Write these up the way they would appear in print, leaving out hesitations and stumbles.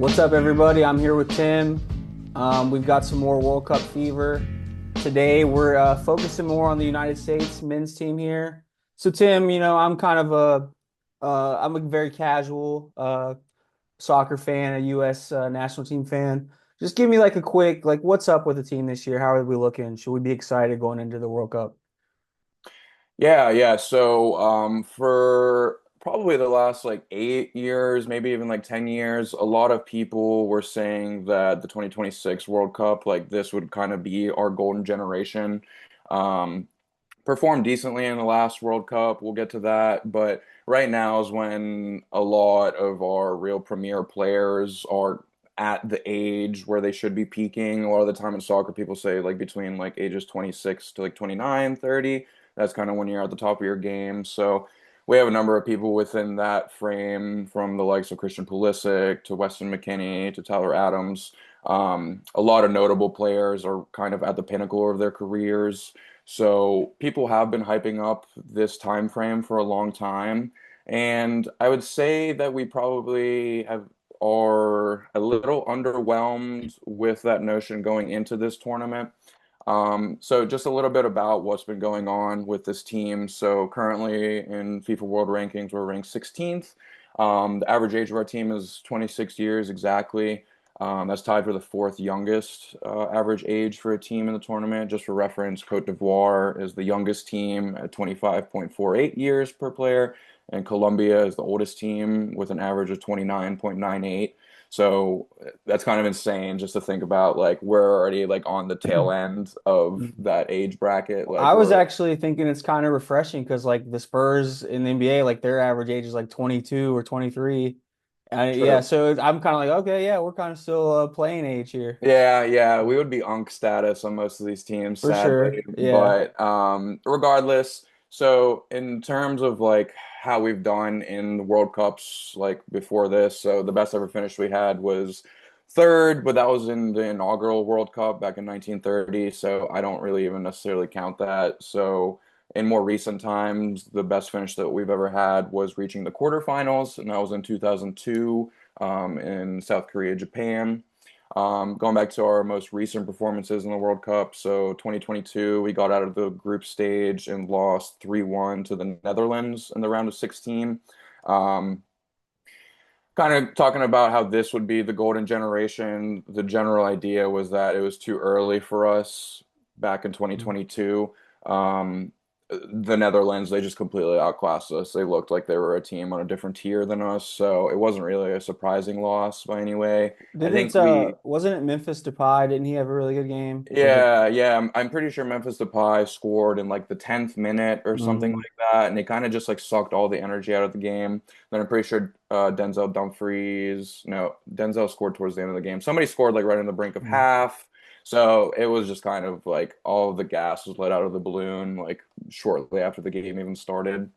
What's up, everybody? I'm here with Tim. We've got some more World Cup fever. Today, we're focusing more on the United States men's team here. So, Tim, I'm kind of I'm a very casual soccer fan, a U.S. National team fan. Just give me like a quick, like, what's up with the team this year? How are we looking? Should we be excited going into the World Cup? Yeah. For probably the last like 8 years, maybe even like 10 years, a lot of people were saying that the 2026 World Cup, like this would kind of be our golden generation. Um, Performed decently in the last World Cup. We'll get to that. But right now is when a lot of our real premier players are at the age where they should be peaking. A lot of the time in soccer, people say like between like ages 26 to like 29, 30. That's kind of when you're at the top of your game. So we have a number of people within that frame, from the likes of Christian Pulisic to Weston McKennie to Tyler Adams. A lot of notable players are kind of at the pinnacle of their careers. So people have been hyping up this time frame for a long time, and I would say that we probably have are a little underwhelmed with that notion going into this tournament. So just a little bit about what's been going on with this team. So currently in FIFA World Rankings, we're ranked 16th. The average age of our team is 26 years exactly. That's tied for the fourth youngest average age for a team in the tournament. Just for reference, Cote d'Ivoire is the youngest team at 25.48 years per player, and Colombia is the oldest team with an average of 29.98. So that's kind of insane just to think about, like we're already like on the tail end of that age bracket. Like I was we're actually thinking it's kind of refreshing because like the Spurs in the NBA, like their average age is like 22 or 23. Yeah, true. so I'm kind of like, okay, yeah, we're kind of still playing age here Yeah, we would be unk status on most of these teams, for sadly. sure. Yeah. But regardless, so in terms of like how we've done in the World Cups like before this, so the best ever finish we had was third, but that was in the inaugural World Cup back in 1930, so I don't really even necessarily count that. So in more recent times, the best finish that we've ever had was reaching the quarterfinals, and that was in 2002 in South Korea, Japan. Going back to our most recent performances in the World Cup, so 2022, we got out of the group stage and lost 3-1 to the Netherlands in the round of 16. Um, Kind of talking about how this would be the golden generation. The general idea was that it was too early for us back in 2022. Um, the Netherlands, they just completely outclassed us. They looked like they were a team on a different tier than us, so it wasn't really a surprising loss by any way. I Didn't think we wasn't it Memphis Depay? Didn't he have a really good game? Or was it? yeah. I'm pretty sure Memphis Depay scored in like the 10th minute or something Mhm. like that, and they kind of just like sucked all the energy out of the game. Then I'm pretty sure Denzel Dumfries, no, Denzel scored towards the end of the game. Somebody scored like right on the brink of half. So it was just kind of like all of the gas was let out of the balloon like shortly after the game even started.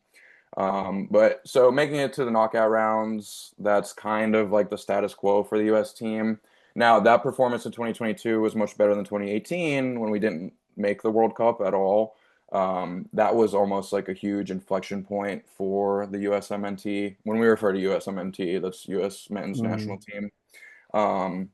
But so making it to the knockout rounds, that's kind of like the status quo for the US team. Now, that performance in 2022 was much better than 2018 when we didn't make the World Cup at all. That was almost like a huge inflection point for the USMNT. When we refer to USMNT, that's US Men's National Mhm. Team. Um,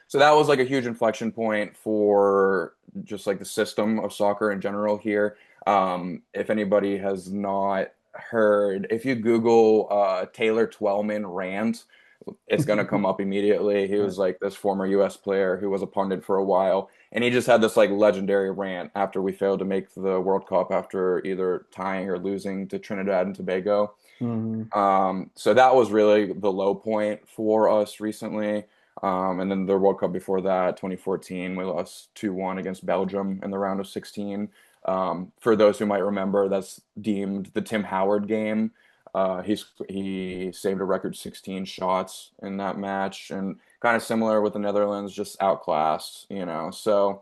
so that was like a huge inflection point for just like the system of soccer in general here. If anybody has not heard, if you Google Taylor Twellman rant, it's going to come up immediately. He was like this former US player who was a pundit for a while, and he just had this like legendary rant after we failed to make the World Cup after either tying or losing to Trinidad and Tobago. Mhm. So that was really the low point for us recently. And then the World Cup before that, 2014, we lost 2-1 against Belgium in the round of 16. For those who might remember, that's deemed the Tim Howard game. He saved a record 16 shots in that match, and kind of similar with the Netherlands, just outclassed, you know. So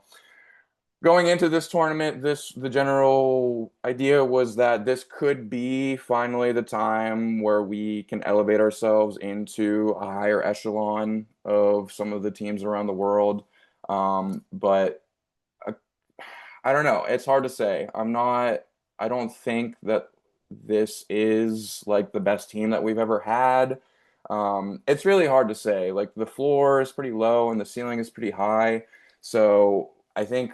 going into this tournament, the general idea was that this could be finally the time where we can elevate ourselves into a higher echelon of some of the teams around the world. But I, I don't know. It's hard to say. I don't think that this is like the best team that we've ever had. It's really hard to say. Like the floor is pretty low and the ceiling is pretty high. So I think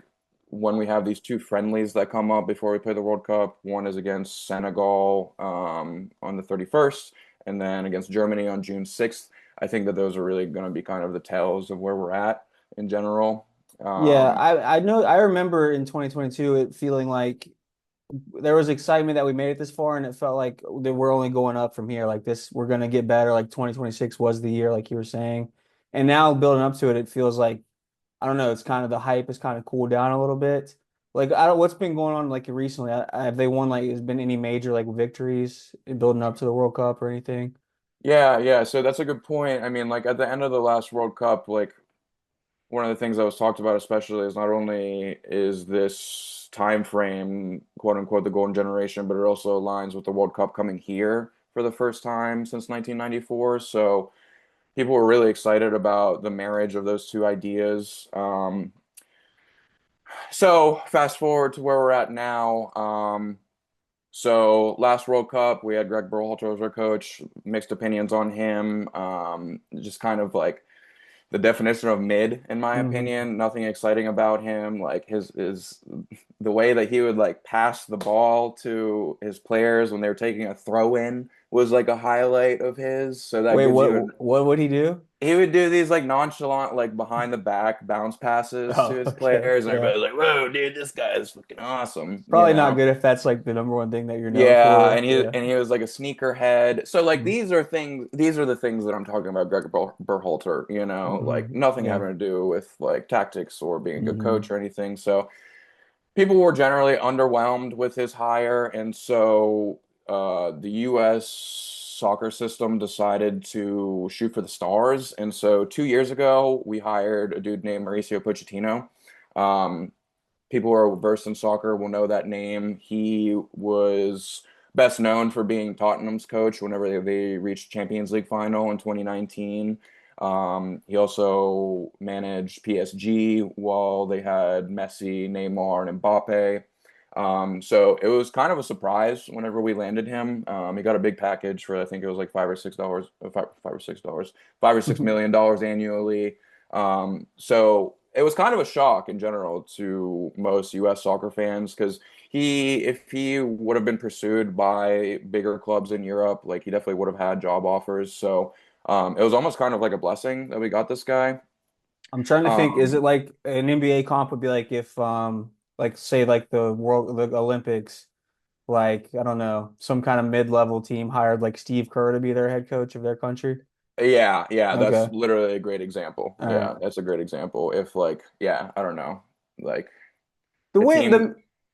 when we have these two friendlies that come up before we play the World Cup, one is against Senegal on the 31st, and then against Germany on June 6th. I think that those are really going to be kind of the tells of where we're at in general. Yeah, Um, I know I remember in 2022 it feeling like there was excitement that we made it this far, and it felt like that we're only going up from here. Like this, we're gonna get better. Like 2026 was the year, like you were saying. And now building up to it, it feels like I don't know. It's kind of the hype has kind of cooled down a little bit. Like I don't, what's been going on like recently? Have they won like has been any major like victories in building up to the World Cup or anything? yeah, yeah. So that's a good point. I mean, like at the end of the last World Cup, like one of the things that was talked about especially is not only is this time frame, quote unquote, the golden generation, but it also aligns with the World Cup coming here for the first time since 1994. So people were really excited about the marriage of those two ideas. So fast forward to where we're at now. So last World Cup, we had Greg Berhalter as our coach. Mixed opinions on him. Just kind of like the definition of mid, in my Hmm. opinion. Nothing exciting about him. Like his the way that he would like pass the ball to his players when they were taking a throw in was like a highlight of his. So that Wait, gives you an what would he do? he would do these like nonchalant, like behind the back bounce passes to Oh, his okay, players, and yeah. everybody's like, "Whoa, dude, this guy is fucking awesome," you Probably not know? good if that's like the number one thing that you're known Yeah, for. Yeah. and he was like a sneakerhead. So like Mm-hmm. these are the things that I'm talking about Greg Berhalter, you know, like nothing Yeah. having to do with like tactics or being a good Hmm. coach or anything. So people were generally underwhelmed with his hire, and so the US soccer system decided to shoot for the stars. And so 2 years ago, we hired a dude named Mauricio Pochettino. Um, People who are versed in soccer will know that name. He was best known for being Tottenham's coach whenever they reached Champions League final in 2019. He also managed PSG while they had Messi, Neymar, and Mbappe. So it was kind of a surprise whenever we landed him. He got a big package for I think it was like $5 or $6, $5 or $6, $5 or $6 million annually. So it was kind of a shock in general to most U.S. soccer fans because if he would have been pursued by bigger clubs in Europe, like he definitely would have had job offers. So it was almost kind of like a blessing that we got this guy. I'm trying to think, is it Um, like an NBA comp would be like if like say like the Olympics, like I don't know, some kind of mid-level team hired like Steve Kerr to be their head coach of their country? yeah, yeah, that's Okay. literally a great example. All Yeah, right. that's a great example. If like, yeah, I don't know, like The a way team.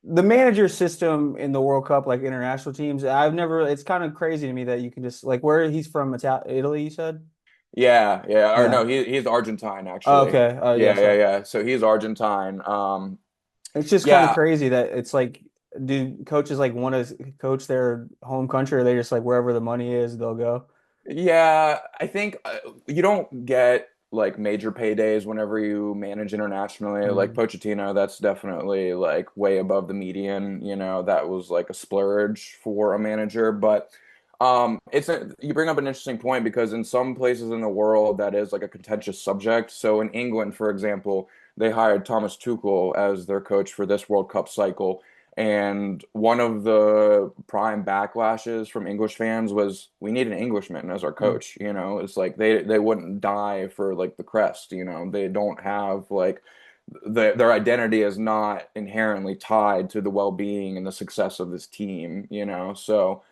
the manager system in the World Cup, like international teams, I've never, it's kind of crazy to me that you can just like where he's from, Italy, you said? Yeah, yeah, or Yeah. no, he's Argentine Oh, actually. okay. Oh, yeah. Yeah, yeah, So yeah. So he's Argentine. it's just kind of Yeah, crazy that it's like, do coaches like want to coach their home country, or they just like wherever the money is, they'll go? yeah, I think you don't get like major paydays whenever you manage internationally. Like Mm. Pochettino, that's definitely like way above the median. You know, that was like a splurge for a manager. But you bring up an interesting point because in some places in the world that is like a contentious subject. So in England, for example, they hired Thomas Tuchel as their coach for this World Cup cycle. And one of the prime backlashes from English fans was we need an Englishman as our Mm. coach. You know, it's like they wouldn't die for like the crest. You know, they don't have like their identity is not inherently tied to the well-being and the success of this team. You know, so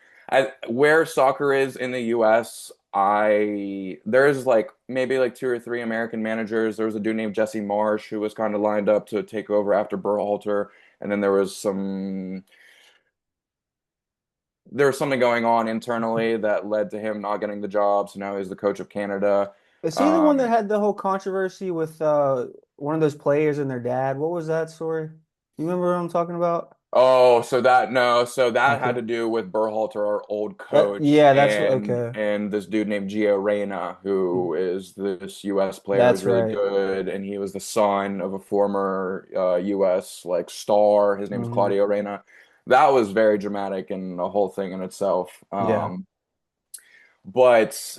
where soccer is in the U.S. There's like maybe like two or three American managers. There was a dude named Jesse Marsh who was kind of lined up to take over after Berhalter, and then there was something going on internally that led to him not getting the job. So now he's the coach of Canada. Is he the one that Um, had the whole controversy with one of those players and their dad? What was that story? You remember what I'm talking about? oh, so that no, so that had Okay. to do with Berhalter, our old coach, Yeah, that's okay. and this dude named Gio Reyna, who is this U.S. player who's That's really right. good, and he was the son of a former U.S. like star. His name is Hmm. Claudio Reyna. That was very dramatic and a whole thing in itself. Yeah. But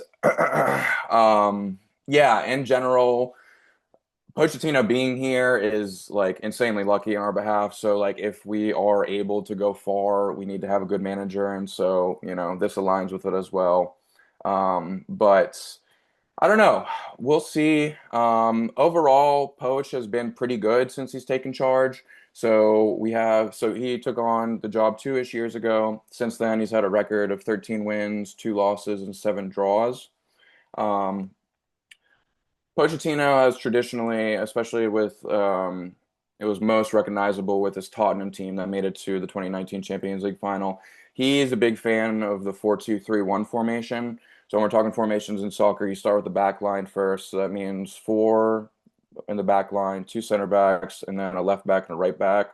yeah, in general, Pochettino being here is like insanely lucky on our behalf. So like if we are able to go far, we need to have a good manager, and so this aligns with it as well. But I don't know. We'll see. Overall, Poach has been pretty good since he's taken charge. So he took on the job 2-ish years ago. Since then, he's had a record of 13 wins, 2 losses, and 7 draws. Um, Pochettino has traditionally, especially with it was most recognizable with his Tottenham team that made it to the 2019 Champions League final. He's a big fan of the 4-2-3-1 formation. So when we're talking formations in soccer, you start with the back line first. So that means four in the back line, two center backs, and then a left back and a right back.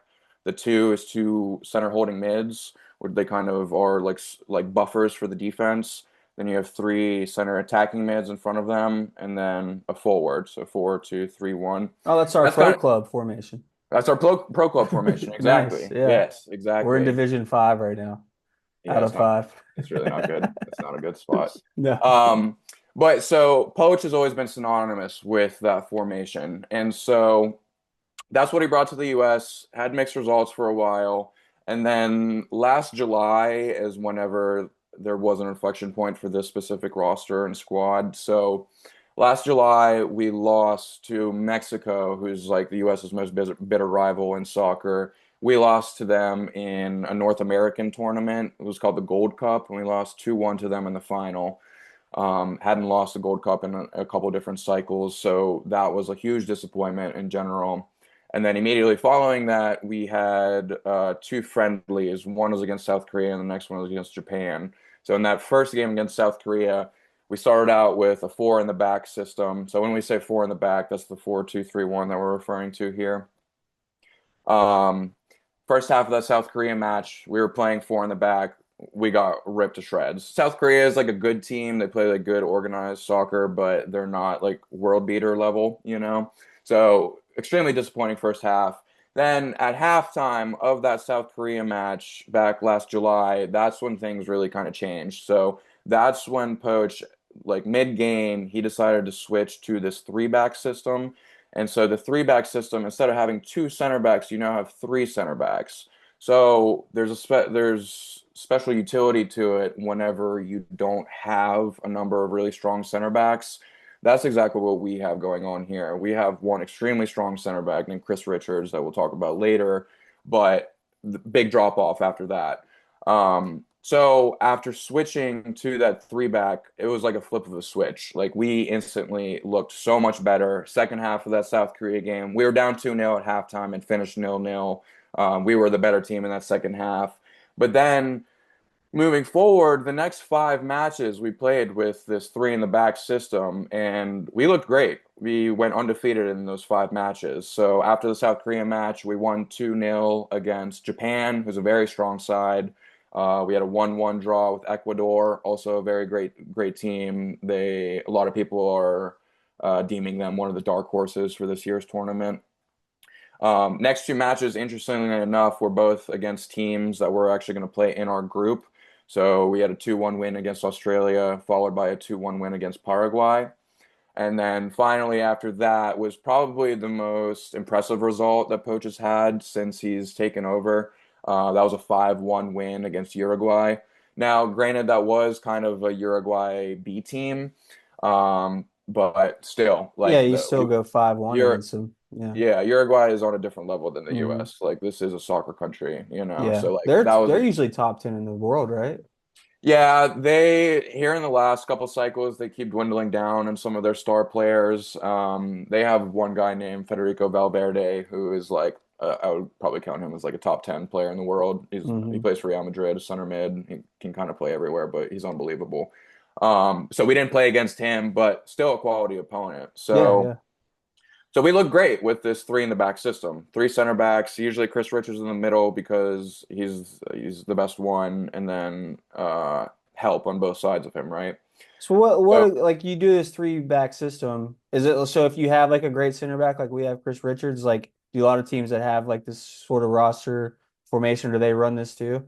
The two is two center holding mids, where they kind of are like buffers for the defense. Then you have three center attacking mids in front of them, and then a forward. So 4-2-3-1. Oh, that's our That's pro kind of club formation. that's our pro club formation. Nice. Exactly. Yeah. Yes, We're in exactly. Division 5 right now, Yeah, out it's of not. five. It's really not good. It's not a good spot. No. Um, but so Poach has always been synonymous with that formation, and so that's what he brought to the US, had mixed results for a while. And then last July is whenever there was an inflection point for this specific roster and squad. So last July, we lost to Mexico, who's like the US's most bitter rival in soccer. We lost to them in a North American tournament. It was called the Gold Cup, and we lost 2-1 to them in the final. Hadn't lost the Gold Cup in a couple different cycles, so that was a huge disappointment in general. And then immediately following that, we had two friendlies. One was against South Korea, and the next one was against Japan. So in that first game against South Korea, we started out with a four in the back system. So when we say four in the back, that's the 4-2-3-1 that we're referring to here. Um, First half of that South Korea match, we were playing four in the back. We got ripped to shreds. South Korea is like a good team. They play like good organized soccer, but they're not like world beater level. So extremely disappointing first half. Then at halftime of that South Korea match back last July, that's when things really kind of changed. So that's when Poach, like mid-game, he decided to switch to this three-back system. And so the three-back system, instead of having two center backs, you now have three center backs. So there's special utility to it whenever you don't have a number of really strong center backs. That's exactly what we have going on here. We have one extremely strong center back named Chris Richards that we'll talk about later, but the big drop off after that. So after switching to that three back, it was like a flip of a switch. Like we instantly looked so much better. Second half of that South Korea game, we were down 2-0 at halftime and finished 0-0. We were the better team in that second half. But then moving forward, the next 5 matches we played with this three in the back system, and we looked great. We went undefeated in those 5 matches. So after the South Korea match, we won 2-0 against Japan, who's a very strong side. We had a 1-1 draw with Ecuador, also a very great team. A lot of people are deeming them one of the dark horses for this year's tournament. Next 2 matches, interestingly enough, were both against teams that were actually going to play in our group. So we had a 2-1 win against Australia, followed by a 2-1 win against Paraguay. And then finally, after that, was probably the most impressive result that Poach has had since he's taken over. That was a 5-1 win against Uruguay. Now, granted, that was kind of a Uruguay B team, but still, Yeah, like you the still go 5-1 Ur against them. Yeah. yeah, Uruguay is on a different level than the Hmm. US. Like this is a soccer country. Yeah. So like They're that was they're a usually top 10 in the world, right? yeah, they here in the last couple cycles they keep dwindling down in some of their star players. They have one guy named Federico Valverde who is like I would probably count him as like a top 10 player in the world. He Hmm. plays for Real Madrid, center mid. He can kind of play everywhere, but he's unbelievable. So we didn't play against him, but still a quality opponent. Yeah, So yeah. so we look great with this three in the back system. Three center backs, usually Chris Richards in the middle because he's the best one, and then help on both sides of him, right? So what So like you do this three-back system? Is it so if you have like a great center back like we have Chris Richards, like do a lot of teams that have like this sort of roster formation, do they run this too?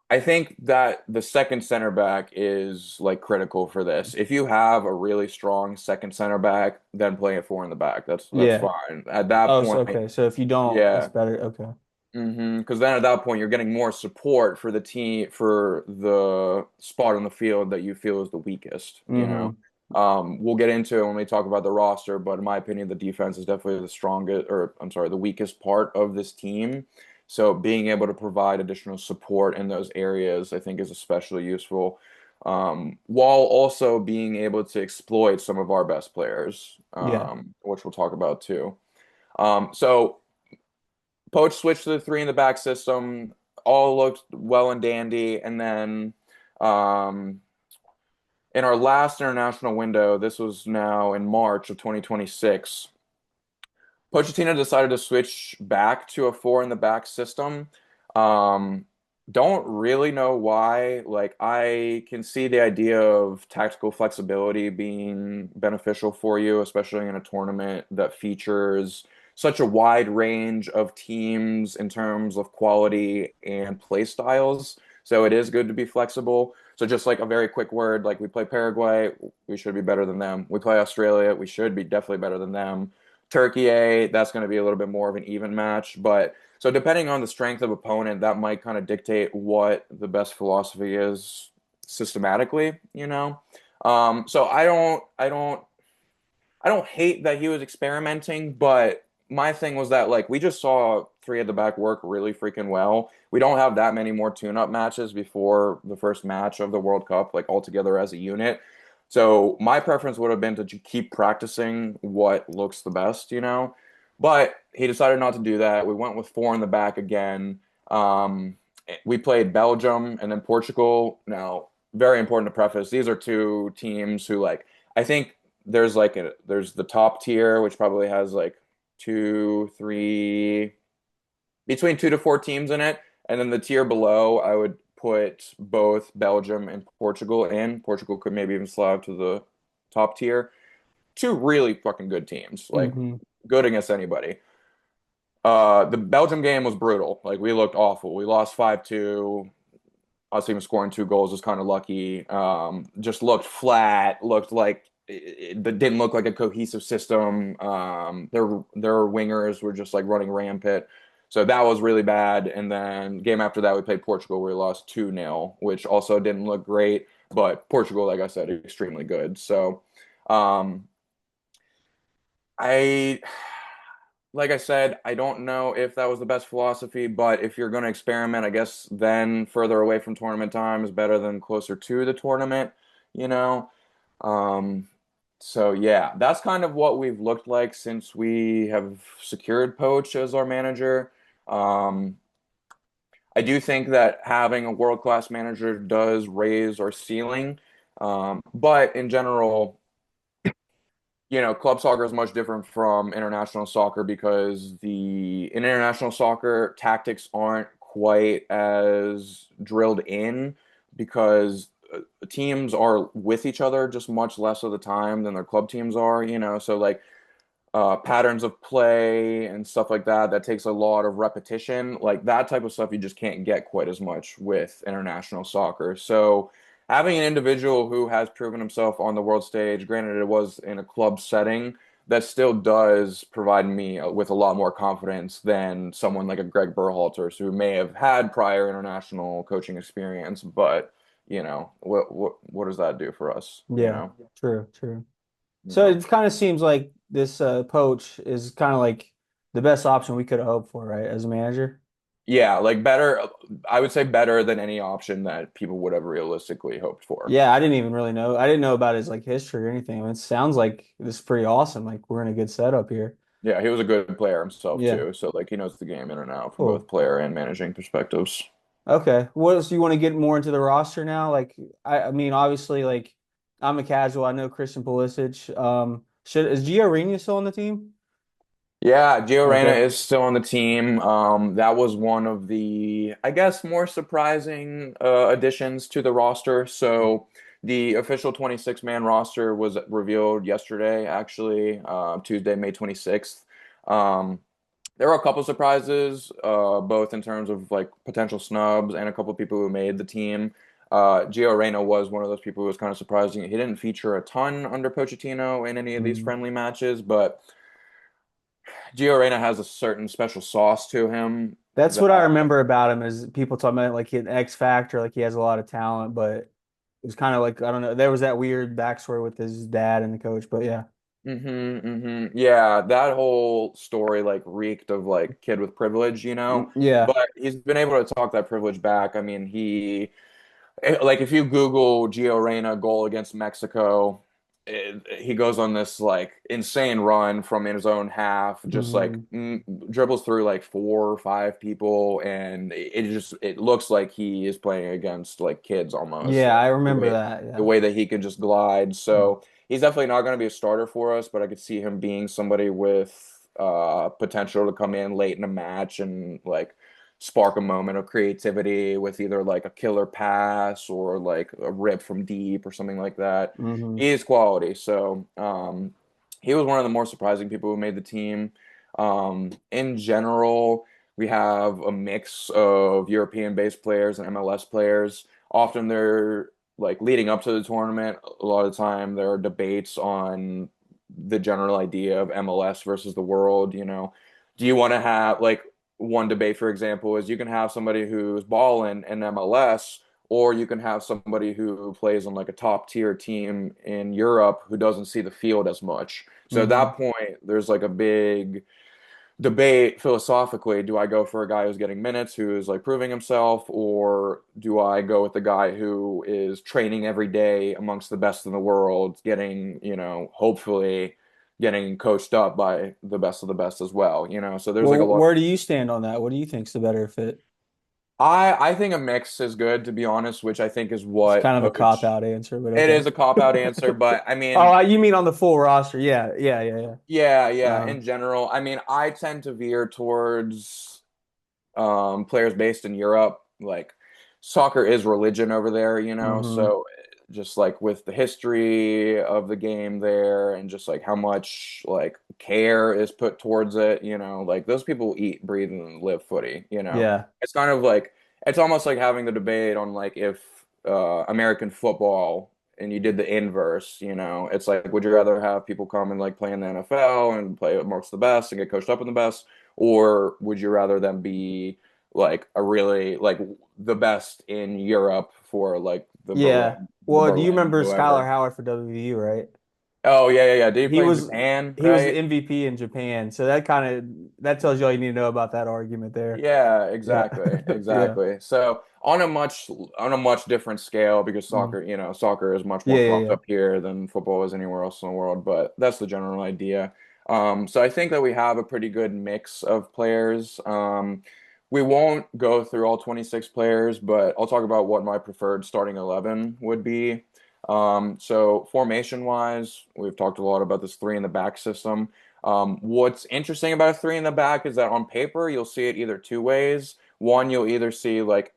I think that the second center back is like critical for this. If you have a really strong second center back, then play a four in the back. That's Yeah. fine. At that Oh, so point, okay. So if you don't, it's yeah. better. Okay. Because then at that point, you're getting more support for the team for the spot on the field that you feel is the weakest, you know. Mm-hmm. We'll get into it when we talk about the roster, but in my opinion, the defense is definitely the strongest, or I'm sorry, the weakest part of this team. So being able to provide additional support in those areas, I think, is especially useful, while also being able to exploit some of our best players, Yeah. which we'll talk about too. So Poach switched to the three in the back system. All looked well and dandy. And then um, in our last international window, this was now in March of 2026, Pochettino decided to switch back to a four in the back system. Um, don't really know why. Like, I can see the idea of tactical flexibility being beneficial for you, especially in a tournament that features such a wide range of teams in terms of quality and play styles. So it is good to be flexible. So just like a very quick word, like we play Paraguay, we should be better than them. We play Australia, we should be definitely better than them. Turkey A, that's going to be a little bit more of an even match. But so depending on the strength of opponent, that might kind of dictate what the best philosophy is systematically, you know? So I don't hate that he was experimenting, but my thing was that like we just saw three at the back work really freaking well. We don't have that many more tune-up matches before the first match of the World Cup, like all together as a unit. So my preference would have been to keep practicing what looks the best, you know. But he decided not to do that. We went with four in the back again. Um, we played Belgium and then Portugal. Now, very important to preface, these are two teams who like I think there's the top tier, which probably has like two, three, between two to four teams in it, and then the tier below, I would put both Belgium and Portugal in. Portugal could maybe even slide to the top tier. Two really fucking good teams, like Mm-hmm. good against anybody. The Belgium game was brutal. Like we looked awful. We lost 5-2. Us even scoring two goals was kind of lucky. Just looked flat. Looked like it didn't look like a cohesive system. Their wingers were just like running rampant. So that was really bad. And then game after that, we played Portugal, where we lost 2-0, which also didn't look great. But Portugal, like I said, extremely good. So um, I like I said, I don't know if that was the best philosophy, but if you're going to experiment, I guess then further away from tournament time is better than closer to the tournament, you know? Um, so yeah, that's kind of what we've looked like since we have secured Poach as our manager. Um, I do think that having a world-class manager does raise our ceiling. But in general, club soccer is much different from international soccer because in international soccer, tactics aren't quite as drilled in because teams are with each other just much less of the time than their club teams are, so like patterns of play and stuff like that, that takes a lot of repetition. Like that type of stuff you just can't get quite as much with international soccer. So having an individual who has proven himself on the world stage, granted it was in a club setting, that still does provide me with a lot more confidence than someone like a Greg Berhalter, who may have had prior international coaching experience, but what does that do for us? Yeah. True. True. You So know. it kind of seems like this Poach is kind of like the best option we could have hoped for, right, as a manager. Yeah, like better, I would say better than any option that people would have realistically hoped for. Yeah, I didn't even really know. I didn't know about his like history or anything. I mean, it sounds like this is pretty awesome. Like we're in a good setup here. Yeah, he was a good player himself Yeah. too. So like he knows the game in and out from both Cool. player and managing perspectives. Okay. What else do you want to get more into the roster now? Like I mean, obviously, like I'm a casual. I know Christian Pulisic. Is Gio Reyna still on the team? Yeah, Gio Reyna Okay. is still on the team. That was one of the, I guess, more surprising additions to the roster. So the official 26-man roster was revealed yesterday, actually, Tuesday, May 26th. Um, There were a couple surprises, both in terms of like potential snubs and a couple of people who made the team. Gio Reyna was one of those people who was kind of surprising. He didn't feature a ton under Pochettino in any of these Mm. friendly matches, but Gio Reyna has a certain special sauce to him That's that what I remember about him is people talking about like he had an X factor, like he has a lot of talent, but it was kind of like I don't know. There was that weird backstory with his dad and the coach, but yeah. Yeah, that whole story like reeked of like kid with privilege, you know. Yeah. But he's been able to talk that privilege back. I mean, like if you Google Gio Reyna goal against Mexico, he goes on this like insane run from his own half, just like Hmm. dribbles through like four or five people, and it looks like he is playing against like kids almost, Yeah, like I the remember way that. the Yeah. way that he can just glide. Mm. So he's definitely not going to be a starter for us, but I could see him being somebody with potential to come in late in a match and like spark a moment of creativity with either like a killer pass or like a rip from deep or something like that. Hmm. He is quality. So he was one of the more surprising people who made the team. In general, we have a mix of European-based players and MLS players. Often they're like leading up to the tournament. A lot of the time there are debates on the general idea of MLS versus the world, you know. Do you want to have like one debate, for example, is you can have somebody who's balling in MLS, or you can have somebody who plays on like a top tier team in Europe who doesn't see the field as much. So at Hmm. that point, there's like a big debate philosophically. Do I go for a guy who's getting minutes, who's like proving himself, or do I go with the guy who is training every day amongst the best in the world, getting, you know, hopefully getting coached up by the best of the best as well, you know? So there's like a Well, lot. where do you stand on that? What do you think's the better fit? I think a mix is good, to be honest, which I think is It's what kind of a cop coach. out answer, but It okay. is a cop out answer, but I Oh, mean, you mean on the full roster? Yeah, yeah, yeah, yeah. yeah, Uh, in general, I mean, I tend to veer towards players based in Europe. Like soccer is religion over there, you know. hmm. So just like with the history of the game there, and just like how much like care is put towards it, you know, like those people eat, breathe, and live footy. You know, Yeah, it's kind of like it's almost like having the debate on like if American football. And you did the inverse, you know. It's like, would you rather have people come and like play in the NFL and play amongst the best and get coached up in the best, or would you rather them be like a really like the best in Europe for like yeah. the Well, do you Berlin, remember Skylar whoever. Howard for WVU, right? Oh yeah. Did he He play in was Japan, he was the right? MVP in Japan, so that kind of that tells you all you need to know about that argument there. Yeah, Yeah, yeah. exactly. So on a much different scale because Mm. soccer, you know, soccer is much more Yeah, yeah, fucked yeah. up here than football is anywhere else in the world, but that's the general idea. So I think that we have a pretty good mix of players. We won't go through all 26 players, but I'll talk about what my preferred starting 11 would be. So formation wise, we've talked a lot about this three in the back system. What's interesting about a three in the back is that on paper, you'll see it either two ways. One, you'll either see like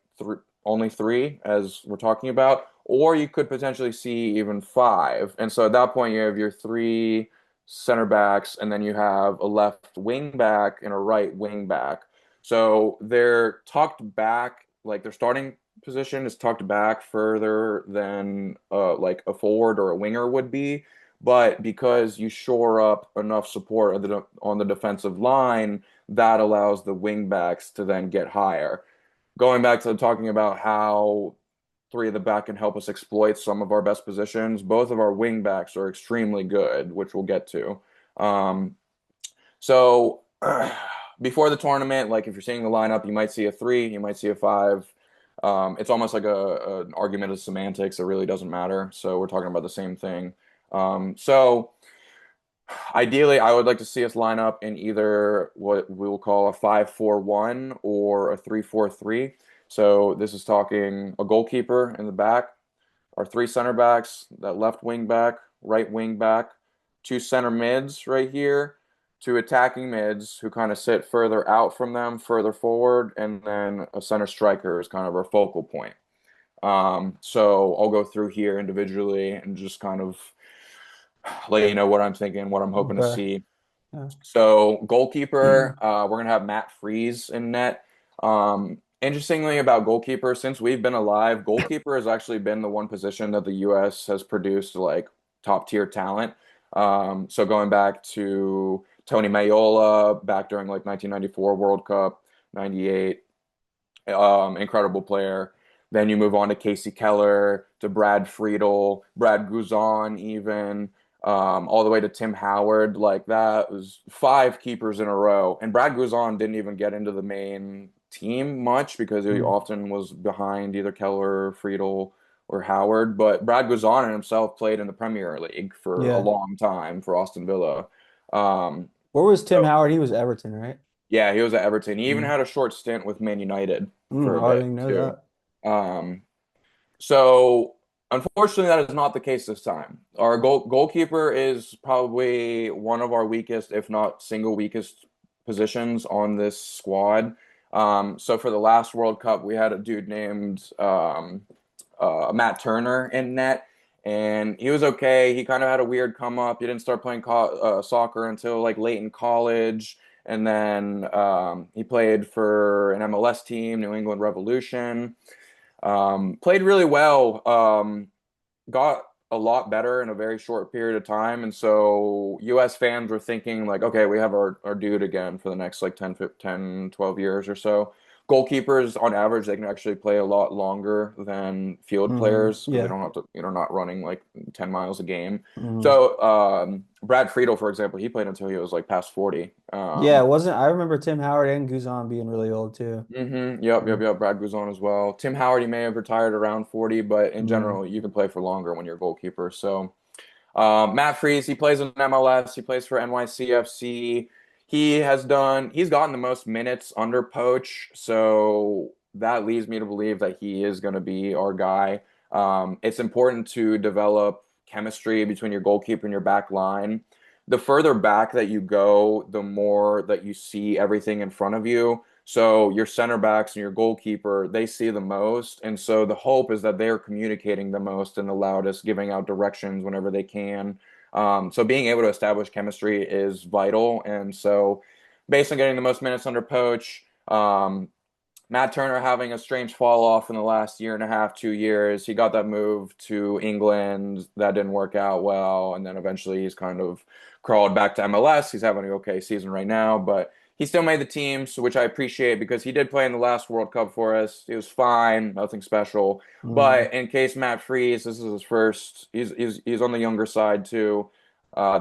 only three, as we're talking about, or you could potentially see even five. And so at that point, you have your three center backs, and then you have a left wing back and a right wing back. So they're tucked back, like their starting position is tucked back further than like a forward or a winger would be. But because you shore up enough support on the defensive line, that allows the wing backs to then get higher. Going back to talking about how three of the back can help us exploit some of our best positions, both of our wing backs are extremely good, which we'll get to. Um, so before the tournament, like if you're seeing the lineup, you might see a three, you might see a five. It's almost like an argument of semantics. It really doesn't matter. So we're talking about the same thing. So ideally, I would like to see us line up in either what we will call a 5-4-1 or a 3-4-3. So this is talking a goalkeeper in the back, our three center backs, that left wing back, right wing back, two center mids right here, two attacking mids who kind of sit further out from them, further forward, and then a center striker is kind of our focal point. So I'll go through here individually and just kind of let you know what I'm thinking, what I'm hoping to Okay. see. Yeah. So goalkeeper, we're gonna have Matt Freeze in net. Interestingly about goalkeeper, since we've been alive, goalkeeper has actually been the one position that the U.S. has produced like top tier talent. So going back to Tony Mayola back during like 1994 World Cup, 98, incredible player. Then you move on to Casey Keller, to Brad Friedel, Brad Guzan, even all the way to Tim Howard. Like that was five keepers in a row. And Brad Guzan didn't even get into the main team much because he Mm. often was behind either Keller, Friedel, or Howard. But Brad Guzan himself played in the Premier League for a Yeah. long time for Aston Villa. Um, Where was Tim so Howard? He was Everton, right? yeah, he was at Everton. He even Mm. had a short stint with Man United for a I bit didn't know too. that. Um, so unfortunately, that is not the case this time. Our goalkeeper is probably one of our weakest, if not single weakest positions on this squad. So for the last World Cup, we had a dude named Matt Turner in net, and he was okay. He kind of had a weird come up. He didn't start playing soccer until like late in college, and then he played for an MLS team, New England Revolution. Played really well. Got a lot better in a very short period of time. And so US fans were thinking like, okay, we have our dude again for the next like 10, 12 years or so. Goalkeepers on average, they can actually play a lot longer than field players because they Yeah. don't have to, not running like 10 miles a game. Hmm. So Brad Friedel, for example, he played until he was like past 40. Yeah, it wasn't I remember Tim Howard and Guzan being really old too. Yep. Brad Guzon as well. Tim Howard, he may have retired around 40, but in Mm. general, you can play for longer when you're a goalkeeper. So Matt Freese, he plays in MLS. He plays for NYCFC. He's gotten the most minutes under Poach, so that leads me to believe that he is going to be our guy. It's important to develop chemistry between your goalkeeper and your back line. The further back that you go, the more that you see everything in front of you. So your center backs and your goalkeeper, they see the most. And so the hope is that they're communicating the most and the loudest, giving out directions whenever they can. So being able to establish chemistry is vital. And so based on getting the most minutes under Poach, Matt Turner having a strange fall off in the last year and a half, 2 years. He got that move to England. That didn't work out well. And then eventually he's kind of crawled back to MLS. He's having an okay season right now, but he still made the team, so which I appreciate because he did play in the last World Cup for us. He was fine, nothing special. Mm. But in case Matt Freeze, this is his first, he's on the younger side too.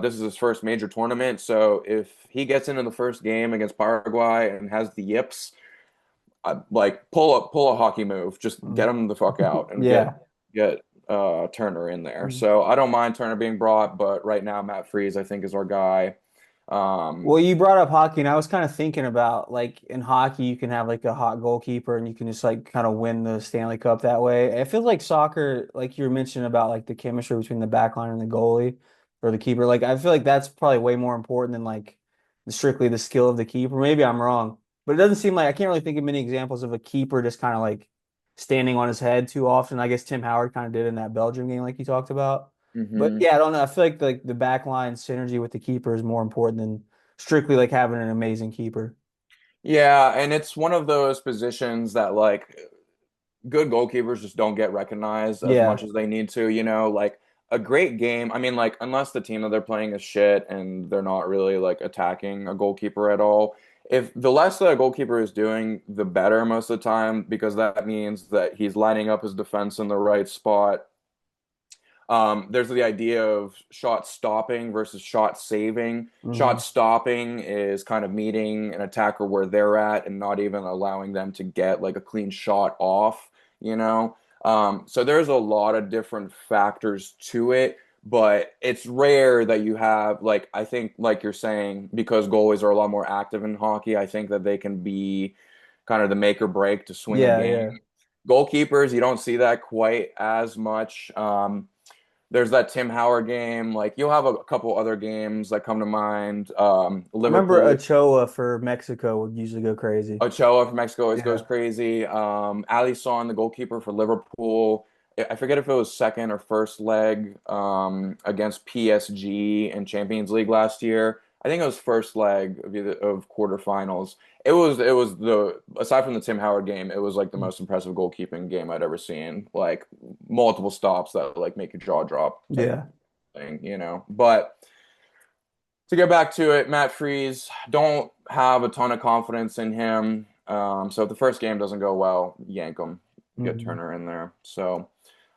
This is his first major tournament. So if he gets into the first game against Paraguay and has the yips, like pull a hockey move, just get Mm. him the fuck out and get Yeah. get Turner in there. Mm. So I don't mind Turner being brought, but right now Matt Freeze I think is our guy. Well, Um, you brought up hockey, and I was kind of thinking about like in hockey, you can have like a hot goalkeeper, and you can just like kind of win the Stanley Cup that way. I feel like soccer, like you were mentioning about like the chemistry between the back line and the goalie or the keeper. Like I feel like that's probably way more important than like strictly the skill of the keeper. Maybe I'm wrong, but it doesn't seem like I can't really think of many examples of a keeper just kind of like standing on his head too often. I guess Tim Howard kind of did in that Belgium game, like you talked about. But mhm. yeah, I don't know. I feel like the back line synergy with the keeper is more important than strictly like having an amazing keeper. Yeah, and it's one of those positions that like good goalkeepers just don't get recognized as much Yeah. as they need to, like a great game. I mean, like unless the team that they're playing is shit and they're not really like attacking a goalkeeper at all. If the less that a goalkeeper is doing, the better most of the time, because that means that he's lining up his defense in the right spot. There's the idea of shot stopping versus shot saving. Hmm. Shot stopping is kind of meeting an attacker where they're at and not even allowing them to get like a clean shot off, you know? So there's a lot of different factors to it, but it's rare that you have, like, I think, like you're saying, because goalies are a lot more active in hockey, I think that they can be kind of the make or break to swing a Yeah, game. yeah. Goalkeepers, you don't see that quite as much. There's that Tim Howard game. Like you'll have a couple other games that come to mind. I remember Liverpool, Ochoa for Mexico would usually go crazy. Ochoa from Mexico always goes Yeah. crazy. Alisson, the goalkeeper for Liverpool. I forget if it was second or first leg against PSG in Champions League last year. I think it was first leg of quarterfinals. It was the aside from the Tim Howard game, it was like the most impressive goalkeeping game I'd ever seen. Like multiple stops that like make your jaw drop type Yeah. thing, you know. But to get back to it, Matt Freeze, don't have a ton of confidence in him. So if the first game doesn't go well, yank him, get Hmm. Turner in there. So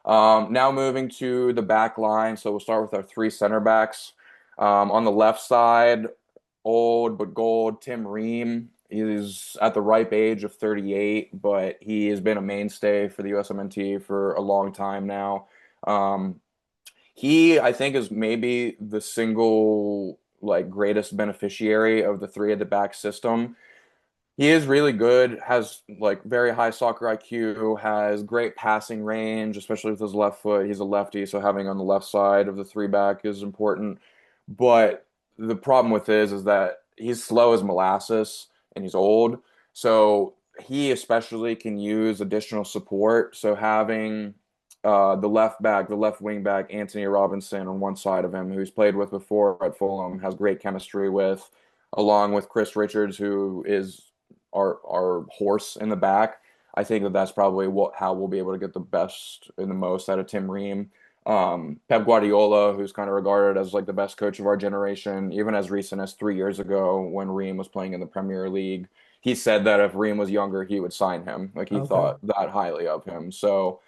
now moving to the back line. So we'll start with our three center backs. On the left side, old but gold, Tim Ream. He's at the ripe age of 38, but he has been a mainstay for the USMNT for a long time now. Um, he, I think, is maybe the single like greatest beneficiary of the three at the back system. He is really good, has like very high soccer IQ, has great passing range, especially with his left foot. He's a lefty, so having on the left side of the three back is important. But the problem with is that he's slow as molasses and he's old. So he especially can use additional support. So having the left back, the left wing back, Anthony Robinson on one side of him, who he's played with before at Fulham, has great chemistry with, along with Chris Richards, who is our horse in the back. I think that that's probably how we'll be able to get the best and the most out of Tim Ream. Pep Guardiola, who's kind of regarded as like the best coach of our generation, even as recent as 3 years ago when Ream was playing in the Premier League, he said that if Ream was younger, he would sign him. Like he Okay. thought that highly of him. So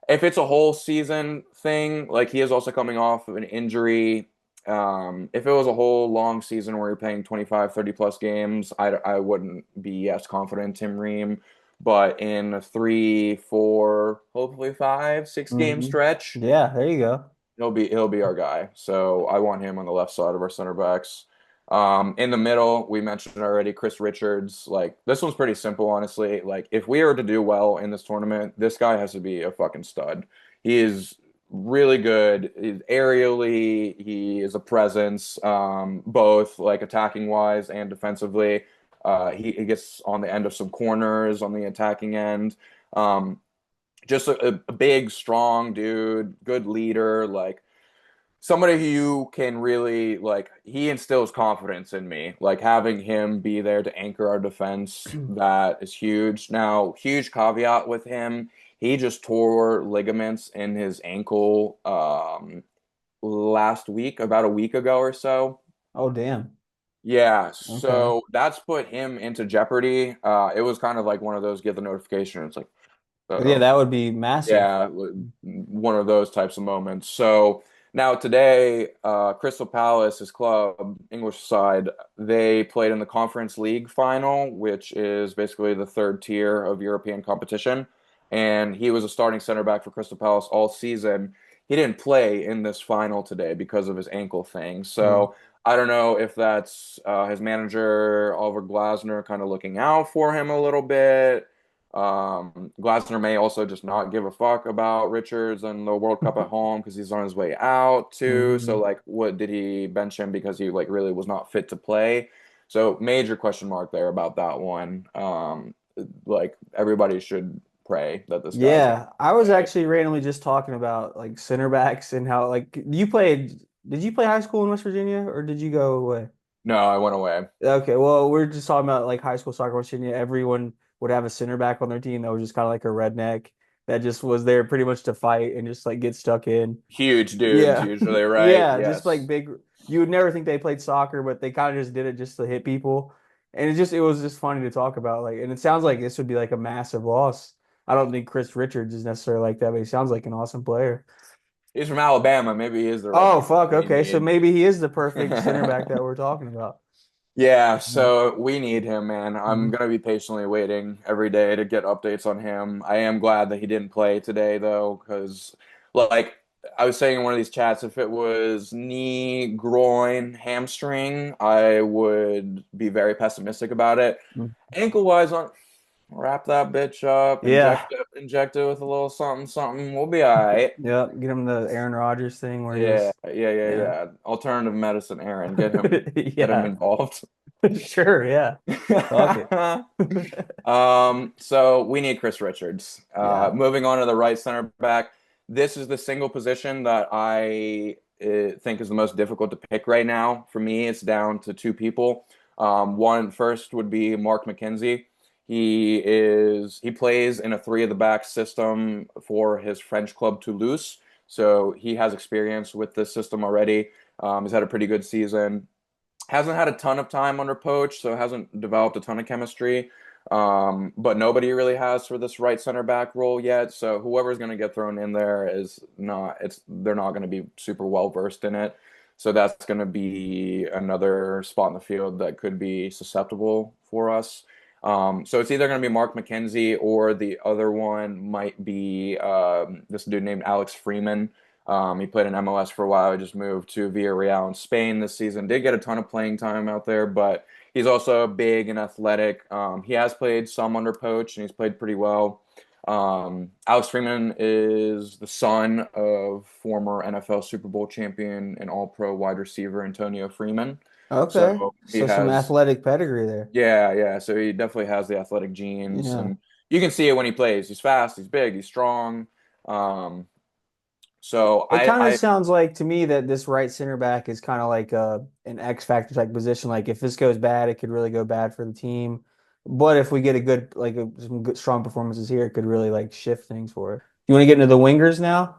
if it's a whole season thing, like he is also coming off of an injury. If it was a whole long season where you're playing 25, 30 plus games, I wouldn't be as confident in Tim Ream. But in a three, four, hopefully five, 6 game Hmm. stretch, Yeah, there you go. he'll be our guy. So I want him on the left side of our center backs. In the middle, we mentioned already Chris Richards. Like this one's pretty simple, honestly. Like if we are to do well in this tournament, this guy has to be a fucking stud. He is really good. He's aerially, he is a presence, both like attacking wise and defensively. He gets on the end of some corners on the attacking end. Um, just a big, strong dude, good leader, like somebody who you can really like. He instills confidence in me. Like having him be there to anchor our defense, that is huge. Now, huge caveat with him, he just tore ligaments in his ankle last week, about a week ago or so. Oh, damn. Yeah, Okay. so that's put him into jeopardy. It was kind of like one of those get the notification. It's like, Yeah, uh-oh. that would be massive. Yeah, one of those types of moments. So now today, Crystal Palace, his club, English side, they played in the Conference League final, which is basically the third tier of European competition. And he was a starting center back for Crystal Palace all season. He didn't play in this final today because of his ankle thing. Mm. So I don't know if that's his manager, Oliver Glasner, kind of looking out for him a little bit. Glasner may also just not give a fuck about Richards and the World Cup at home because he's on his way out too. So Hmm. like, what did he bench him because he like really was not fit to play? So major question mark there about that one. Like everybody should pray that this guy's able Yeah, I to was play. actually randomly just talking about like center backs and how like you played. Did you play high school in West Virginia or did you go away? No, I went away. Okay, well, we're just talking about like high school soccer in West Virginia. Everyone would have a center back on their team that was just kind of like a redneck that just was there pretty much to fight and just like get stuck in. Huge dudes Yeah. usually, right? Yeah, just like Yes. big. You would never think they played soccer, but they kind of just did it just to hit people. And it was just funny to talk about. Like, and it sounds like this would be like a massive loss. I don't think Chris Richards is necessarily like that, but he sounds like an awesome player. He's from Alabama. Maybe he is the Oh, redneck fuck. we Okay. So need. maybe he is the perfect center back that we're talking about. Yeah, Mhm. so we need him, man. I'm Mhm. gonna be patiently waiting every day to get updates on him. I am glad that he didn't play today, though, because, like, I was saying in one of these chats, if it was knee, groin, hamstring, I would be very pessimistic about it. Ankle wise, on wrap that bitch up, Yeah. inject it with a little something, something. We'll be all right. Yep. Get him the Aaron Rodgers thing where he Yeah, just, yeah, yeah, yeah. yeah. Alternative medicine, Aaron. Get him Yeah. involved. Sure. Yeah. Fuck it. So we need Chris Richards. Yeah. Moving on to the right center back. This is the single position that I think is the most difficult to pick right now. For me, it's down to two people. One first would be Mark McKenzie. He plays in a three of the back system for his French club Toulouse, so he has experience with this system already. He's had a pretty good season. Hasn't had a ton of time under Poach, so hasn't developed a ton of chemistry. But nobody really has for this right center back role yet. So whoever's going to get thrown in there is not. They're not going to be super well versed in it. So that's going to be another spot in the field that could be susceptible for us. So it's either going to be Mark McKenzie or the other one might be this dude named Alex Freeman. He played in MLS for a while. He just moved to Villarreal in Spain this season. Did get a ton of playing time out there, but he's also big and athletic. He has played some under Poach, and he's played pretty well. Alex Freeman is the son of former NFL Super Bowl champion and All-Pro wide receiver Antonio Freeman. Okay. So he So some has, athletic pedigree there. yeah, yeah. So he definitely has the athletic genes, Yeah. and you can see it when he plays. He's fast, he's big, he's strong. Um, so It kind of I sounds like to me that this right center back is kind of like an X factor type position. Like if this goes bad, it could really go bad for the team. But if we get a good some good strong performances here, it could really like shift things for it. You want to get into the wingers now?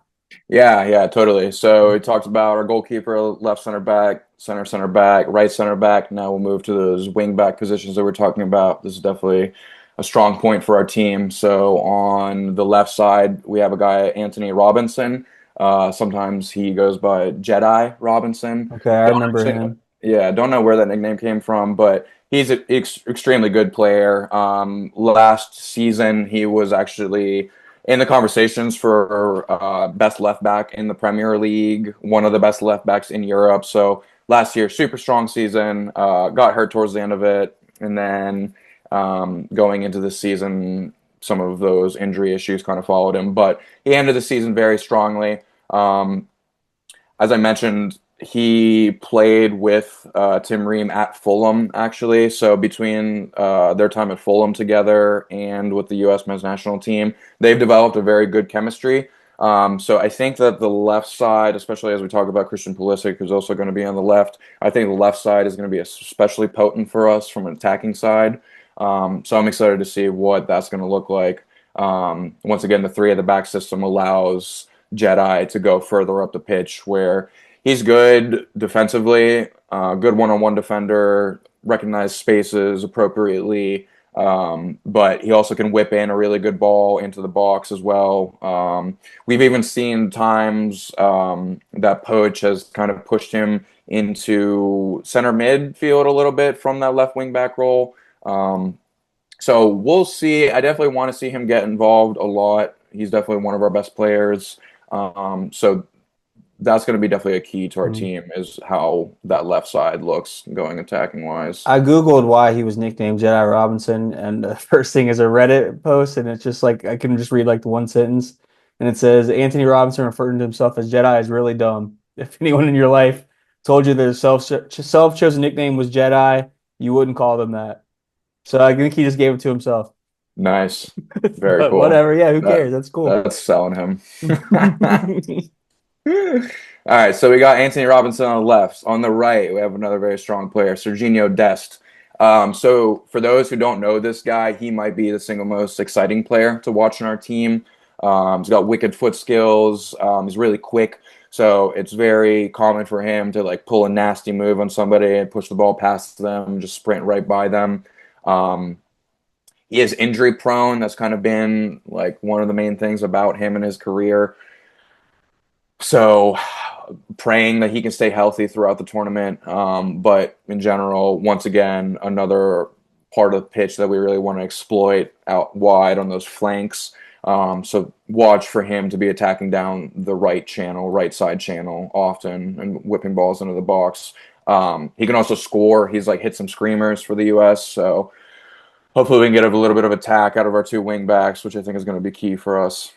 Yeah, yeah, totally. So we talked about our goalkeeper, left center back, right center back. Now we'll move to those wing back positions that we're talking about. This is definitely a strong point for our team. So on the left side, we have a guy, Anthony Robinson. Sometimes he goes by Jedi Robinson. Okay, I Don't remember actually, him. yeah, don't know where that nickname came from, but he's an extremely good player. Last season, he was actually in the conversations for best left back in the Premier League, one of the best left backs in Europe. So last year, super strong season. Got hurt towards the end of it, and then going into the season, some of those injury issues kind of followed him. But he ended the season very strongly. Um, as I mentioned, he played with Tim Ream at Fulham, actually. So between their time at Fulham together and with the U.S. men's national team, they've developed a very good chemistry. So I think that the left side, especially as we talk about Christian Pulisic, who's also going to be on the left, I think the left side is going to be especially potent for us from an attacking side. So I'm excited to see what that's going to look like. Once again, the three at the back system allows Jedi to go further up the pitch where he's good defensively, good one-on-one defender, recognize spaces appropriately, but he also can whip in a really good ball into the box as well. We've even seen times that Poach has kind of pushed him into center midfield a little bit from that left wing back role. So we'll see. I definitely want to see him get involved a lot. He's definitely one of our best players. So that's going to be definitely a key to our Mhm. team is how that left side looks going attacking wise. I Googled why he was nicknamed Jedi Robinson, and the first thing is a Reddit post, and it's just like I can just read like the one sentence, and it says Anthony Robinson referring to himself as Jedi is really dumb. If anyone in your life told you their self-chosen nickname was Jedi, you wouldn't call them that. So I think he just gave it to himself. Nice. Very But cool. whatever, yeah, who That cares? That's cool. that's selling him. All right, so we got Anthony Robinson on the left. On the right, we have another very strong player, Serginho Dest. So for those who don't know this guy, he might be the single most exciting player to watch on our team. He's got wicked foot skills. He's really quick, so it's very common for him to like pull a nasty move on somebody and push the ball past them, just sprint right by them. Um, he is injury prone. That's kind of been like one of the main things about him in his career. So praying that he can stay healthy throughout the tournament. But in general, once again, another part of the pitch that we really want to exploit out wide on those flanks. So watch for him to be attacking down the right channel, right side channel often and whipping balls into the box. He can also score. He's like hit some screamers for the U.S. So hopefully we can get a little bit of attack out of our two wing backs, which I think is going to be key for us.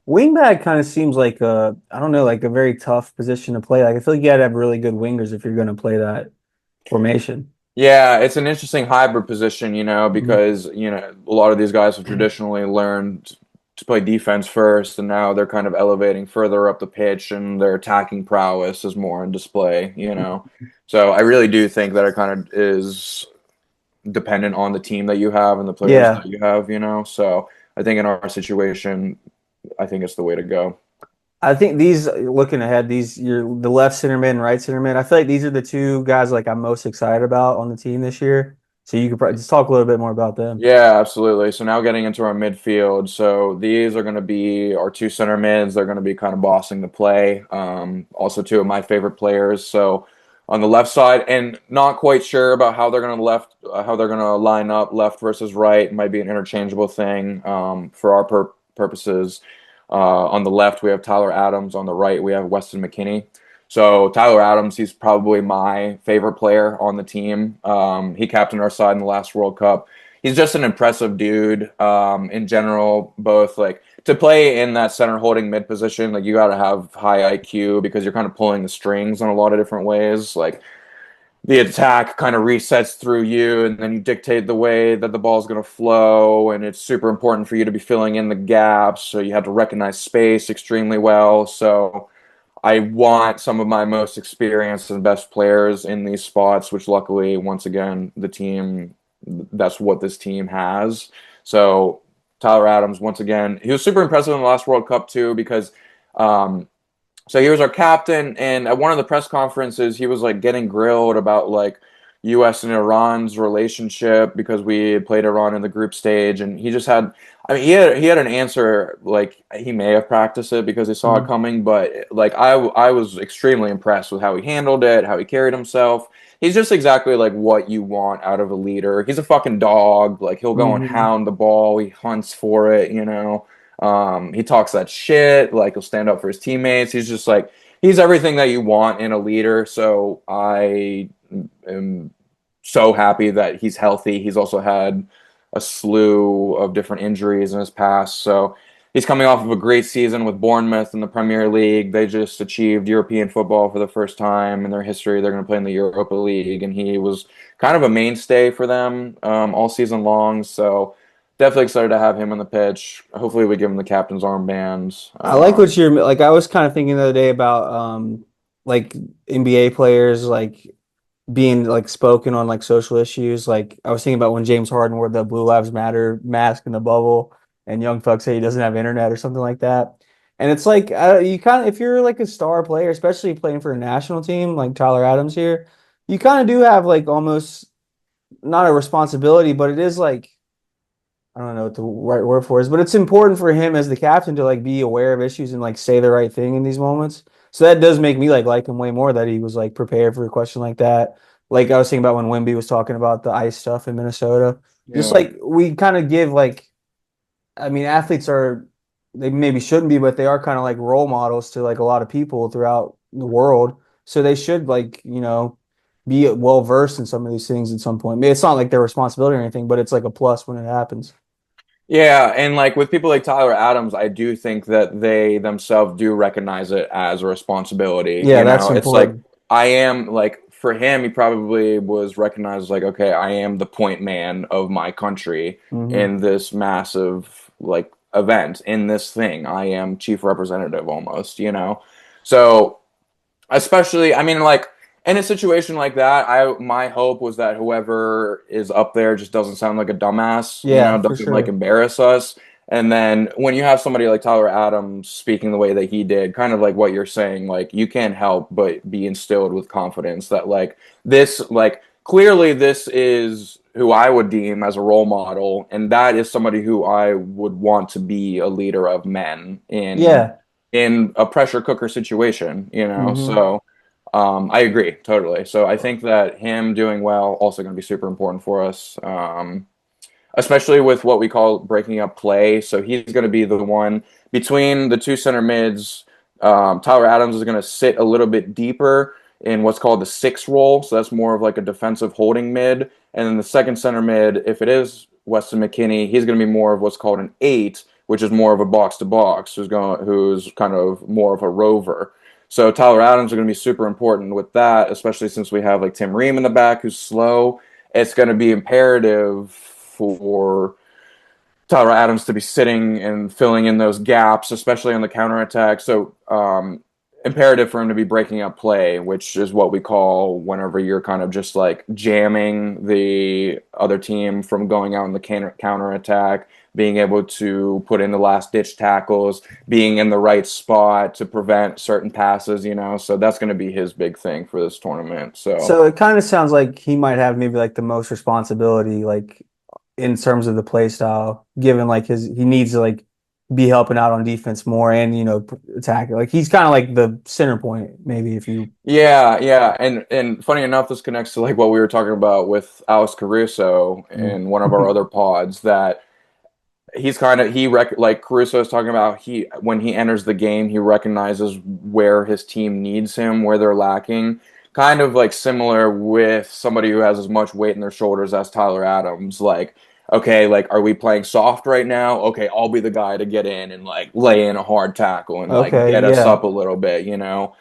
Wingback kind of seems like I don't know, like a very tough position to play. Like I feel like you gotta have really good wingers if you're going to play that formation. Yeah, it's an interesting hybrid position, Mhm. because, a lot of these guys have traditionally learned to play defense first, and now they're kind of elevating further up the pitch, and their attacking prowess is more on display, you know. So I really do think that it kind of is dependent on the team that you have and the players that Yeah. you have, you know. So I think in our situation, I think it's the way to go. I think these looking ahead, you're the left center mid and right center mid. I feel like these are the two guys like I'm most excited about on the team this year. So you could probably just talk a little bit more about them. Yeah, absolutely. So now getting into our midfield. So these are going to be our two center mids. They're going to be kind of bossing the play. Also, two of my favorite players. So on the left side, and not quite sure about how they're going to line up left versus right. It might be an interchangeable thing for our purposes. On the left, we have Tyler Adams. On the right, we have Weston McKennie. So Tyler Adams, he's probably my favorite player on the team. He captained our side in the last World Cup. He's just an impressive dude in general, both like to play in that center holding mid position, like you got to have high IQ because you're kind of pulling the strings in a lot of different ways. Like the attack kind of resets through you, and then you dictate the way that the ball is going to flow, and it's super important for you to be filling in the gaps. So you have to recognize space extremely well. So I want some of my most experienced and best players in these spots, which luckily, once again, that's what this team has. So Tyler Adams, once again, he was super impressive in the last World Cup too, because um, so he was our captain, and at one of the press conferences, he was like getting grilled about like U.S. and Iran's relationship because we had played Iran in the group stage, and he just had, I mean, he had an answer like he may have practiced it because he saw it Mhm. coming, but like I was extremely impressed with how he handled it, how he carried himself. He's just exactly like what you want out of a leader. He's a fucking dog. Like he'll go and Mhm. hound the ball. He hunts for it, you know. He talks that shit. Like he'll stand up for his teammates. He's just like he's everything that you want in a leader. So I am so happy that he's healthy. He's also had a slew of different injuries in his past. So he's coming off of a great season with Bournemouth in the Premier League. They just achieved European football for the first time in their history. They're going to play in the Europa League, and he was kind of a mainstay for them all season long. So definitely excited to have him on the pitch. Hopefully, we give him the captain's armband. I like what you're like. I was kind of thinking the other day about like NBA players like being like spoken on like social issues. Like I was thinking about when James Harden wore the Blue Lives Matter mask in the bubble, and young fuck say he doesn't have internet or something like that. And it's like you kind of if you're like a star player, especially playing for a national team like Tyler Adams here, you kind of do have like almost not a responsibility, but it is like I don't know what the right word for is, but it's important for him as the captain to like be aware of issues and like say the right thing in these moments. So that does make me like him way more that he was like prepared for a question like that. Like I was thinking about when Wimby was talking about the ice stuff in Minnesota. Just Yeah. like we kind of give like I mean athletes are they maybe shouldn't be, but they are kind of like role models to like a lot of people throughout the world. So they should like, be well versed in some of these things at some point. I mean, it's not like their responsibility or anything, but it's like a plus when it happens. Yeah, and like with people like Tyler Adams, I do think that they themselves do recognize it as a responsibility. Yeah, You that's know, it's like important. I am like for him, he probably was recognized like, okay, I am the point man of my country Hmm. in this massive like event, in this thing. I am chief representative almost, you know. So especially, I mean, like in a situation like that, I my hope was that whoever is up there just doesn't sound like a dumbass, you Yeah, know, for doesn't like sure. embarrass us. And then when you have somebody like Tyler Adams speaking the way that he did, kind of like what you're saying, like you can't help but be instilled with confidence that like this, like clearly this is who I would deem as a role model, and that is somebody who I would want to be a leader of men Yeah. in a pressure cooker situation, you know. Hmm. So I agree totally. So I think that him doing well also going to be super important for us, especially with what we call breaking up play. So he's going to be the one between the two center mids. Tyler Adams is going to sit a little bit deeper in what's called the six role. So that's more of like a defensive holding mid. And then the second center mid, if it is Weston McKennie, he's going to be more of what's called an eight, which is more of a box to box, who's kind of more of a rover. So Tyler Adams is going to be super important with that, especially since we have like Tim Ream in the back who's slow. It's going to be imperative for Tyler Adams to be sitting and filling in those gaps, especially on the counterattack. So imperative for him to be breaking up play, which is what we call whenever you're kind of just like jamming the other team from going out in the counterattack, being able to put in the last ditch tackles, being in the right spot to prevent certain passes, you know. So that's going to be his big thing for this tournament. So So it kind of sounds like he might have maybe like the most responsibility, like in terms of the play style, given like he needs to like be helping out on defense more and attack. Like he's kind of like the center point, maybe if you. yeah, yeah, and funny enough, this connects to like what we were talking about with Alex Caruso Mm. in one of our other pods that he's kind of like Caruso is talking about he when he enters the game he recognizes where his team needs him, where they're lacking, kind of like similar with somebody who has as much weight in their shoulders as Tyler Adams. Like, okay, like are we playing soft right now? Okay, I'll be the guy to get in and like lay in a hard tackle and like Okay, get us yeah. up a little bit, you know.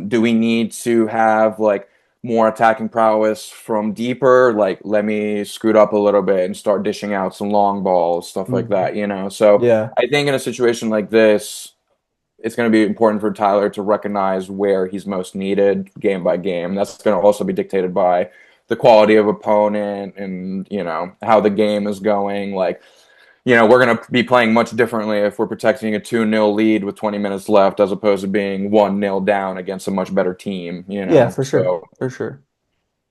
Do we need to have like more attacking prowess from deeper, like let me scoot up a little bit and start dishing out some long balls, stuff like Mhm. that, you know. So Yeah. I think in a situation like this, it's going to be important for Tyler to recognize where he's most needed game by game. That's going to also be dictated by the quality of opponent and, you know, how the game is going. Like, you know, we're going to be playing much differently if we're protecting a 2-0 lead with 20 minutes left as opposed to being 1-0 down against a much better team, you Yeah, know. for sure. So For sure.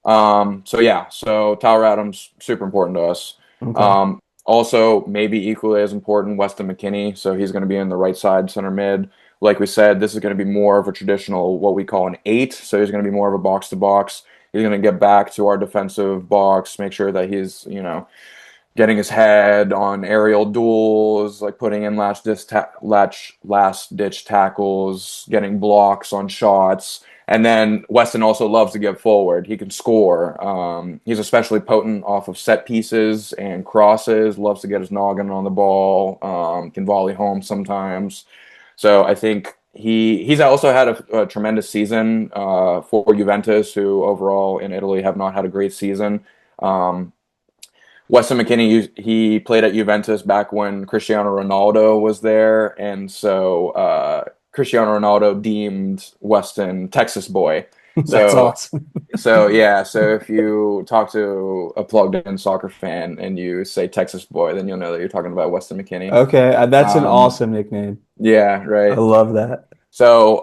so yeah, so Tyler Adams super important to us. Okay. Also, maybe equally as important, Weston McKennie. So he's going to be in the right side center mid. Like we said, this is going to be more of a traditional what we call an 8. So he's going to be more of a box to box. He's going to get back to our defensive box, make sure that he's getting his head on aerial duels, like putting in last ditch tackles, getting blocks on shots. And then Weston also loves to get forward. He can score. He's especially potent off of set pieces and crosses. Loves to get his noggin on the ball. Can volley home sometimes. So I think he's also had a tremendous season for Juventus, who overall in Italy have not had a great season. Um, Weston McKennie, he played at Juventus back when Cristiano Ronaldo was there, and so Cristiano Ronaldo deemed Weston Texas boy. That's So, awesome. so yeah, so if you talk to a plugged-in soccer fan and you say Texas boy, then you'll know that you're talking about Weston McKennie. Okay, that's an Um, awesome nickname. yeah, I right. love that. So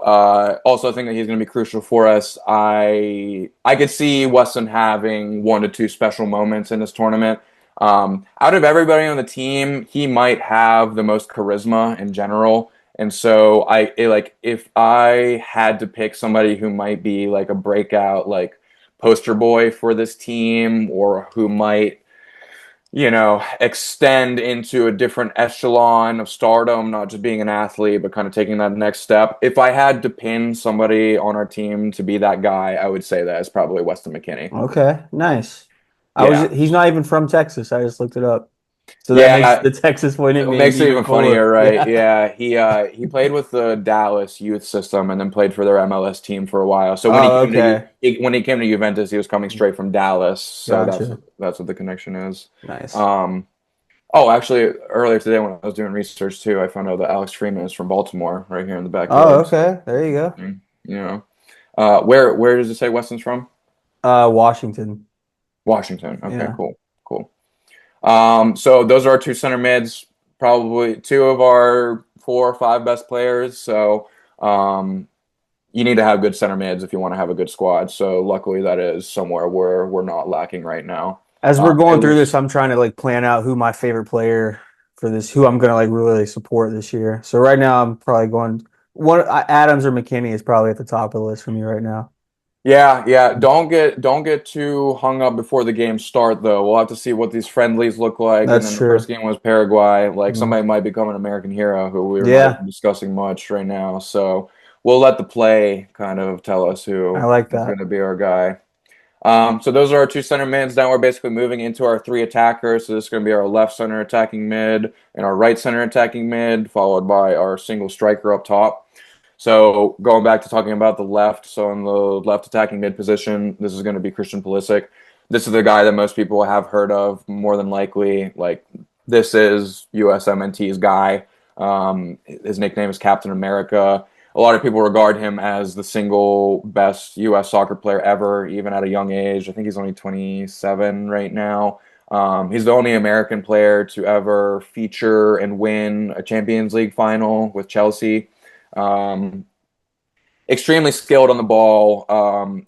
also I think that he's going to be crucial for us. I could see Weston having 1 to 2 special moments in this tournament. Out of everybody on the team, he might have the most charisma in general. And so like if I had to pick somebody who might be like a breakout like poster boy for this team or who might extend into a different echelon of stardom, not just being an athlete, but kind of taking that next step. If I had to pin somebody on our team to be that guy, I would say that is probably Weston McKennie. Okay, nice. Yeah. He's not even from Texas. I just looked it up. So that makes Yeah, the Texas boy it nickname makes it even even funnier, cooler. right? Yeah. Yeah, he played with the Dallas youth system and then played for their MLS team for a while. So Oh, okay. when he came to Juventus, he was coming straight from Dallas. So Gotcha. that's what the connection is. Nice. Um, Oh, actually, earlier today when I was doing research too, I found out that Alex Freeman is from Baltimore, right here in the Oh, backyard. So, okay. There you go. you know, where does it say Weston's from? Washington. Washington. Okay, Yeah. cool, cool. So those are our two center mids, probably two of our 4 or 5 best players. So, you need to have good center mids if you want to have a good squad. So luckily, that is somewhere where we're not lacking right now. As we're At going through this, least. I'm trying to like plan out who my favorite player for this, who I'm gonna like really support this year. So right now, I'm probably going Adams or McKinney is probably at the top of the list for me right now. Yeah, yeah. Don't get too hung up before the games start though. We'll have to see what these friendlies look like. And That's then the first true. game was Paraguay. Like Mm. somebody might become an American hero who we're not Yeah, even discussing much right now. So we'll let the play kind of tell us I who like is that. going to be our guy. So those are our two center mids. Now we're basically moving into our 3 attackers. So this is going to be our left center attacking mid and our right center attacking mid, followed by our single striker up top. So going back to talking about the left, so in the left attacking mid position, this is going to be Christian Pulisic. This is the guy that most people have heard of, more than likely. Like This is USMNT's guy. His nickname is Captain America. A lot of people regard him as the single best U.S. soccer player ever, even at a young age. I think he's only 27 right now. He's the only American player to ever feature and win a Champions League final with Chelsea. Um, Extremely skilled on the ball.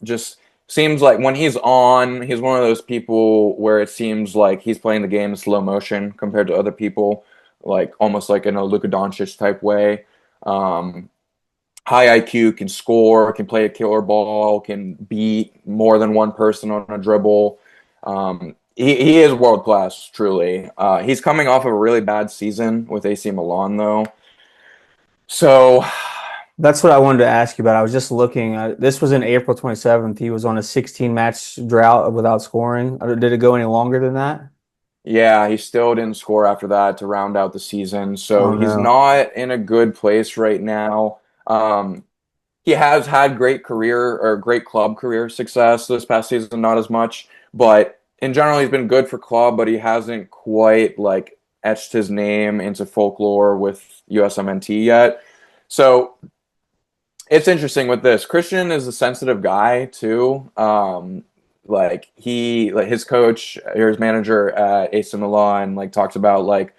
Just seems like when he's on, he's one of those people where it seems like he's playing the game in slow motion compared to other people, like almost like in a Luka Doncic type way. Um, High IQ, can score, can play a killer ball, can beat more than one person on a dribble. He is world class, truly. He's coming off of a really bad season with AC Milan, though. So That's what I wanted to ask you about. I was just looking. This was in April 27th. He was on a 16 match drought without scoring. Did it go any longer than that? yeah, he still didn't score after that to round out the season. So Oh he's no. not in a good place right now. He has had great career or great club career success this past season, not as much, but in general, he's been good for club, but he hasn't quite like etched his name into folklore with USMNT yet. So it's interesting with this. Christian is a sensitive guy too. Like his coach or his manager at AC Milan like talks about like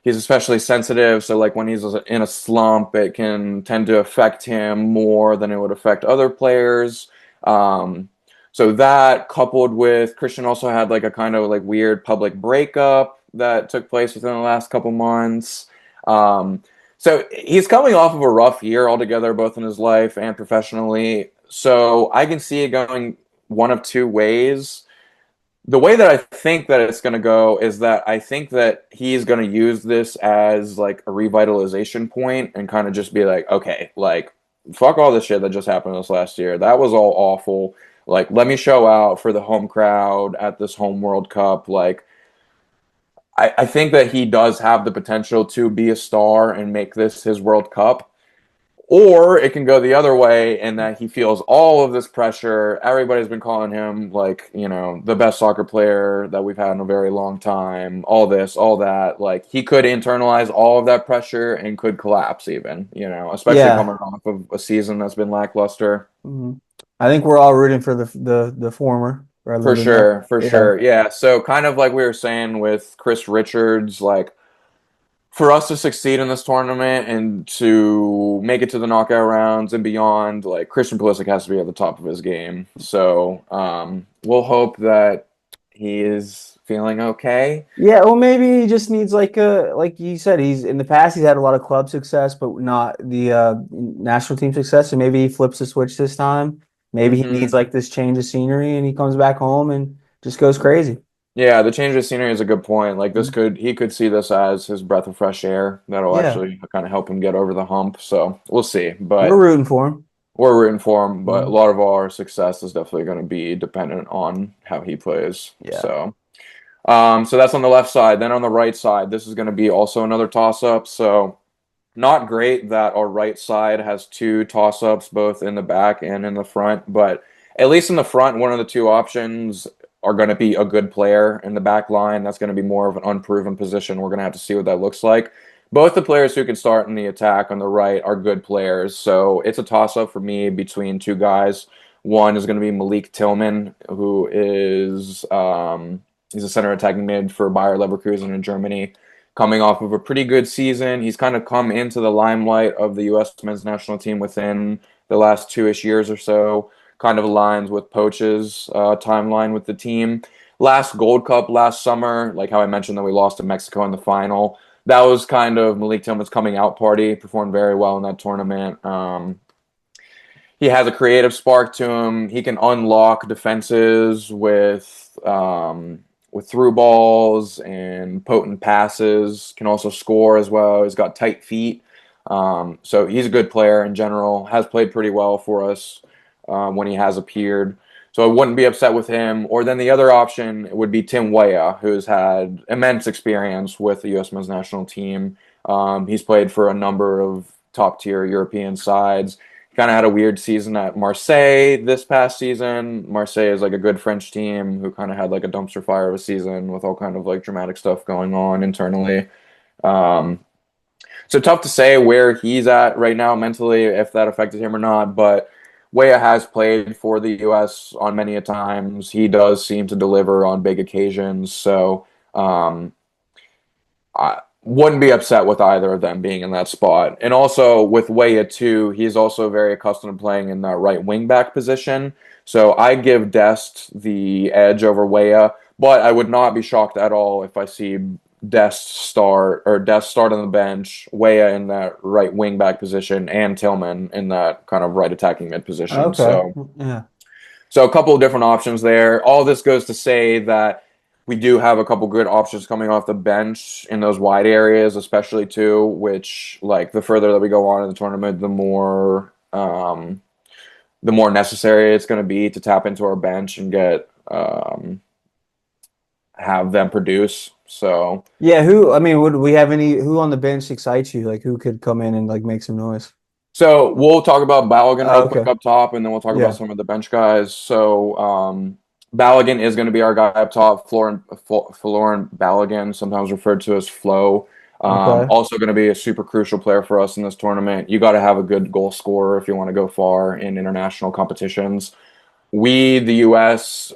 he's especially sensitive. So like when he's in a slump, it can tend to affect him more than it would affect other players. Um, so that coupled with Christian also had like a kind of like weird public breakup that took place within the last couple months. Um, so he's coming off of a rough year altogether, both in his life and professionally. So I can see it going one of two ways. The way that I think that it's going to go is that I think that he's going to use this as like a revitalization point and kind of just be like, okay, like fuck all this shit that just happened this last year. That was all awful. Like, let me show out for the home crowd at this home World Cup. Like, I think that he does have the potential to be a star and make this his World Cup. Or it can go the other way in that he feels all of this pressure. Everybody's been calling him like, the best soccer player that we've had in a very long time. All this, all that. Like he could internalize all of that pressure and could collapse even, especially Yeah. coming off of a season that's been lackluster. Mhm. I think we're all rooting for the former rather For than the sure, for yeah. sure. Yeah. So kind of like we were saying with Chris Richards, like for us to succeed in this tournament and to make it to the knockout rounds and beyond, like Christian Pulisic has to be at the top of his game. So we'll hope that he is feeling okay. Yeah, well, maybe he just needs like you said, he's in the past he's had a lot of club success, but not the national team success. So maybe he flips the switch this time. Maybe he needs Hmm. like this change of scenery, and he comes back home and just goes crazy. Yeah, the change of scenery is a good point. Like he could see this as his breath of fresh air that'll Yeah, actually kind of help him get over the hump. So we'll see. we're But rooting for him. we're rooting for him. But a Mhm. lot of our success is definitely going to be dependent on how he plays. Yeah, So that's on the left side. Then on the right side, this is going to be also another toss-up. So not great that our right side has two toss-ups, both in the back and in the front. But at least in the front, one of the two options are going to be a good player. In the back line, that's going to be more of an unproven position. We're going to have to see what that looks like. Both the players who can start in the attack on the right are good players. So it's a toss-up for me between two guys. One is going to be Malik Tillman, who is he's a center attacking mid for Bayer Leverkusen in Germany, coming off of a pretty good season. He's kind of come into the limelight of the U.S. men's national team within the last two-ish years or so. Kind of aligns with Poach's timeline with the team. Last Gold Cup last summer, like how I mentioned that we lost to Mexico in the final, that was kind of Malik Tillman's coming out party. Performed very well in that tournament. He has a creative spark to him. He can unlock defenses with through balls and potent passes. Can also score as well. He's got tight feet. So he's a good player in general. Has played pretty well for us when he has appeared. So I wouldn't be upset with him. Or then the other option would be Tim Weah, who's had immense experience with the U.S. men's national team. He's played for a number of top tier European sides, kind of had a weird season at Marseille this past season. Marseille is like a good French team who kind of had like a dumpster fire of a season with all kind of like dramatic stuff going on internally. Um, so tough to say where he's at right now mentally, if that affected him or not. But Weah has played for the U.S. on many a times. He does seem to deliver on big occasions. So I wouldn't be upset with either of them being in that spot. And also with Weah too, he's also very accustomed to playing in that right wing back position. So I give Dest the edge over Weah, but I would not be shocked at all if I see Dest start on the bench, Weah in that right wing back position, and Tillman in that kind of right attacking mid position. Okay. So Yeah. so a couple of different options there. All this goes to say that we do have a couple good options coming off the bench in those wide areas, especially too, which like the further that we go on in the tournament, the more necessary it's going to be to tap into our bench and get have them produce. So Yeah, who, I mean, would we have any, who on the bench excites you? Like who could come in and like make some noise? So we'll talk about Balogun real quick Okay. up top, and then we'll talk about Yeah. some of the bench guys. So Balogun is going to be our guy up top. Florin Balogun, sometimes referred to as Flo. Okay. Also going to be a super crucial player for us in this tournament. You got to have a good goal scorer if you want to go far in international competitions. The U.S.,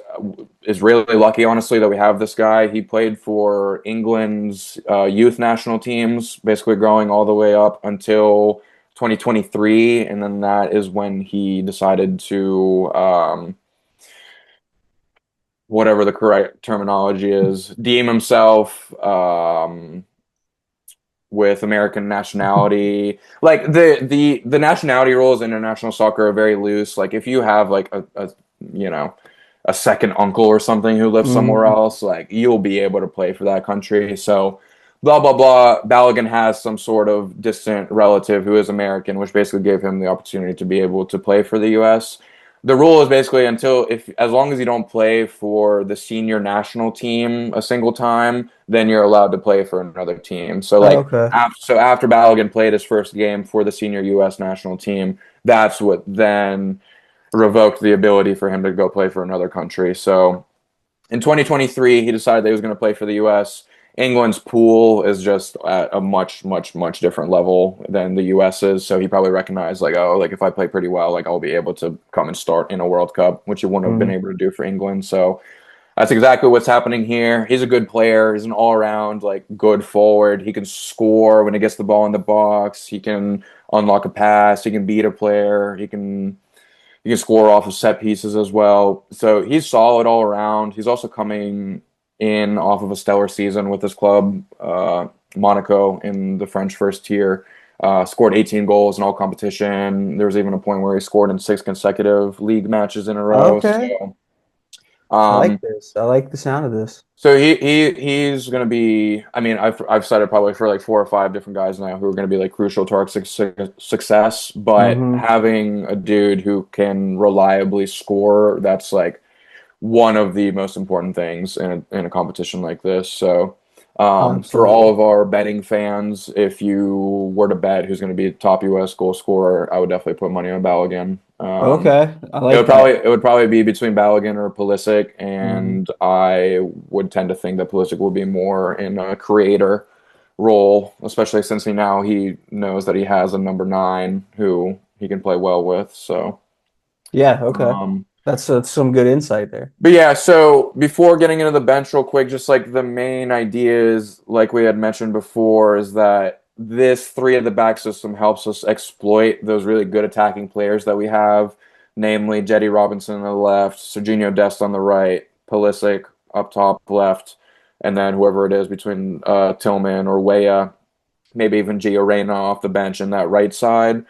is really lucky, honestly, that we have this guy. He played for England's youth national teams, basically growing all the way up until 2023, and then that is when he decided to, whatever the correct terminology is, deem himself with American nationality. Like the nationality rules in international soccer are very loose. Like if you have like a you know a second uncle or something who lives somewhere Hmm. else, like you'll be able to play for that country. So blah blah blah. Balogun has some sort of distant relative who is American, which basically gave him the opportunity to be able to play for the U.S. The rule is basically until if as long as you don't play for the senior national team a single time, then you're allowed to play for another team. So like Okay. after Balogun played his first game for the senior U.S. national team, that's what then revoked the ability for him to go play for another country. So in 2023, he decided that he was going to play for the U.S. England's pool is just at a much, much, much different level than the U.S.'s. So he probably recognized, like, oh, like if I play pretty well, like I'll be able to come and start in a World Cup, which he wouldn't have been Mm. able to do for England. So that's exactly what's happening here. He's a good player. He's an all-around, like, good forward. He can score when he gets the ball in the box. He can unlock a pass. He can beat a player. He can score off of set pieces as well. So he's solid all around. He's also coming in off of a stellar season with his club, Monaco, in the French first tier. Scored 18 goals in all competition. There was even a point where he scored in 6 consecutive league matches in a row. Okay. So, I like um, this. I like the sound of this. so he's going to be. I mean, I've said it probably for like 4 or 5 different guys now who are going to be like crucial to our success. But Hmm. having a dude who can reliably score, that's like one of the most important things in a competition like this. So for all Absolutely. of our betting fans, if you were to bet who's going to be the top U.S. goal scorer, I would definitely put money on Balogun. Okay. I It like would that. probably be between Balogun or Pulisic, Hmm. and I would tend to think that Pulisic will be more in a creator role, especially since he knows that he has a number 9 who he can play well with. So, Yeah. Okay. um, That's some good insight there. but yeah, so before getting into the bench real quick, just like the main ideas, like we had mentioned before, is that this three at the back system helps us exploit those really good attacking players that we have, namely Jetty Robinson on the left, Serginho Dest on the right, Pulisic up top left, and then whoever it is between Tillman or Weah, maybe even Gio Reyna off the bench in that right side.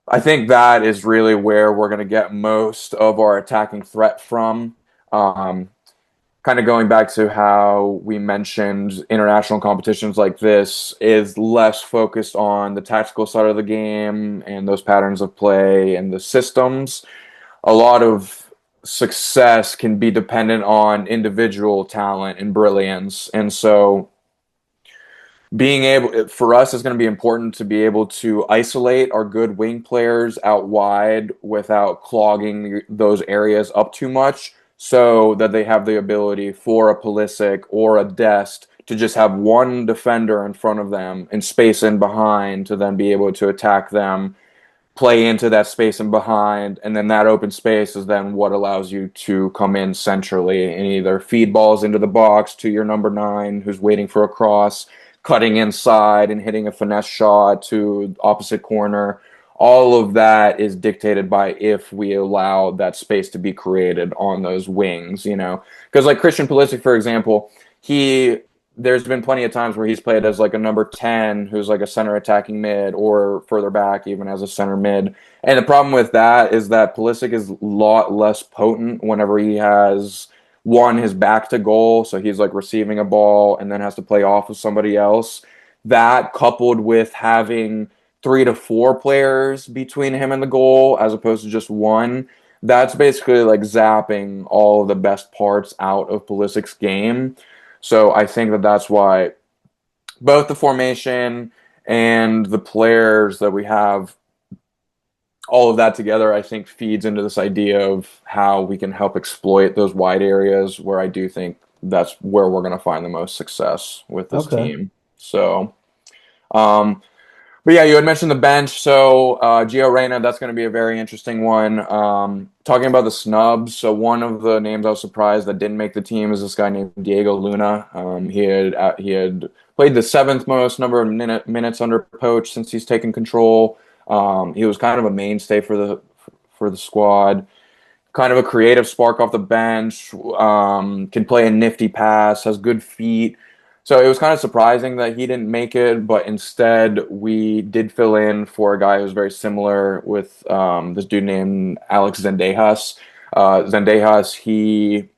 I think that is really where we're going to get most of our attacking threat from. Um, Kind of going back to how we mentioned international competitions like this is less focused on the tactical side of the game and those patterns of play and the systems. A lot of success can be dependent on individual talent and brilliance. And so being able for us is going to be important to be able to isolate our good wing players out wide without clogging those areas up too much so that they have the ability for a Pulisic or a Dest to just have one defender in front of them and space in behind to then be able to attack them, play into that space and behind, and then that open space is then what allows you to come in centrally and either feed balls into the box to your number nine who's waiting for a cross, cutting inside and hitting a finesse shot to opposite corner. All of that is dictated by if we allow that space to be created on those wings, you know. Because like Christian Pulisic, for example, he there's been plenty of times where he's played as like a number 10 who's like a center attacking mid or further back even as a center mid. And the problem with that is that Pulisic is a lot less potent whenever he has one his back to goal, so he's like receiving a ball and then has to play off of somebody else. That coupled with having 3 to 4 players between him and the goal as opposed to just one, that's basically like zapping all of the best parts out of Pulisic's game. So I think that that's why both the formation and the players that we have, all of that together, I think feeds into this idea of how we can help exploit those wide areas where I do think that's where we're going to find the most success with this Okay. team. So, um, but yeah, you had mentioned the bench. So Gio Reyna, that's going to be a very interesting one. Talking about the snubs, so one of the names I was surprised that didn't make the team is this guy named Diego Luna. He had played the seventh most number of minutes under Poach since he's taken control. He was kind of a mainstay for the squad. Kind of a creative spark off the bench. Can play a nifty pass. Has good feet. So it was kind of surprising that he didn't make it, but instead we did fill in for a guy who's very similar with this dude named Alex Zendejas. Zendejas, he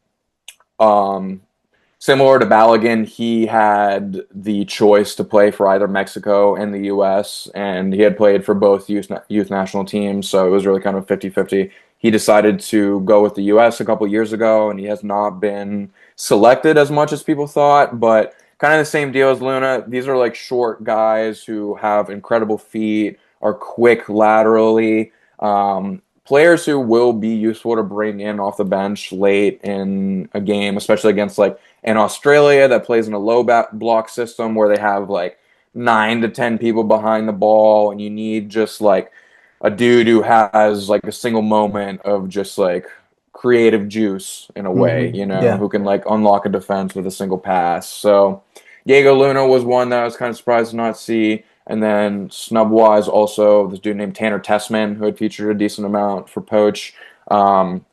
um, similar to Balogun, he had the choice to play for either Mexico and the U.S., and he had played for both youth national teams, so it was really kind of 50-50. He decided to go with the U.S. a couple years ago, and he has not been selected as much as people thought, but kind of the same deal as Luna. These are like short guys who have incredible feet, are quick laterally, players who will be useful to bring in off the bench late in a game, especially against like in Australia that plays in a low block system where they have like 9 to 10 people behind the ball, and you need just like a dude who has like a single moment of just like creative juice in a way, you know, Yeah. who can like unlock a defense with a single pass. So Diego Luna was one that I was kind of surprised to not see. And then snub wise, also this dude named Tanner Tessman, who had featured a decent amount for Poach. Um,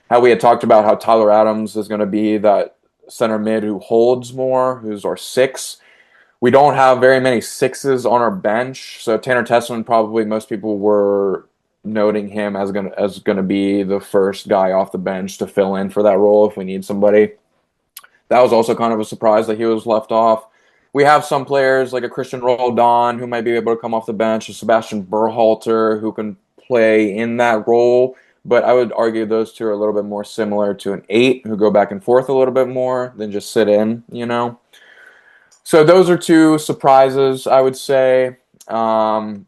how we had talked about how Tyler Adams is going to be that center mid who holds more, who's our six. We don't have very many sixes on our bench, so Tanner Tessman probably most people were noting him as gonna be the first guy off the bench to fill in for that role if we need somebody. That was also kind of a surprise that he was left off. We have some players like a Christian Roldan who might be able to come off the bench, a Sebastian Berhalter who can play in that role. But I would argue those two are a little bit more similar to an eight who go back and forth a little bit more than just sit in, you know? So those are two surprises, I would say. Um,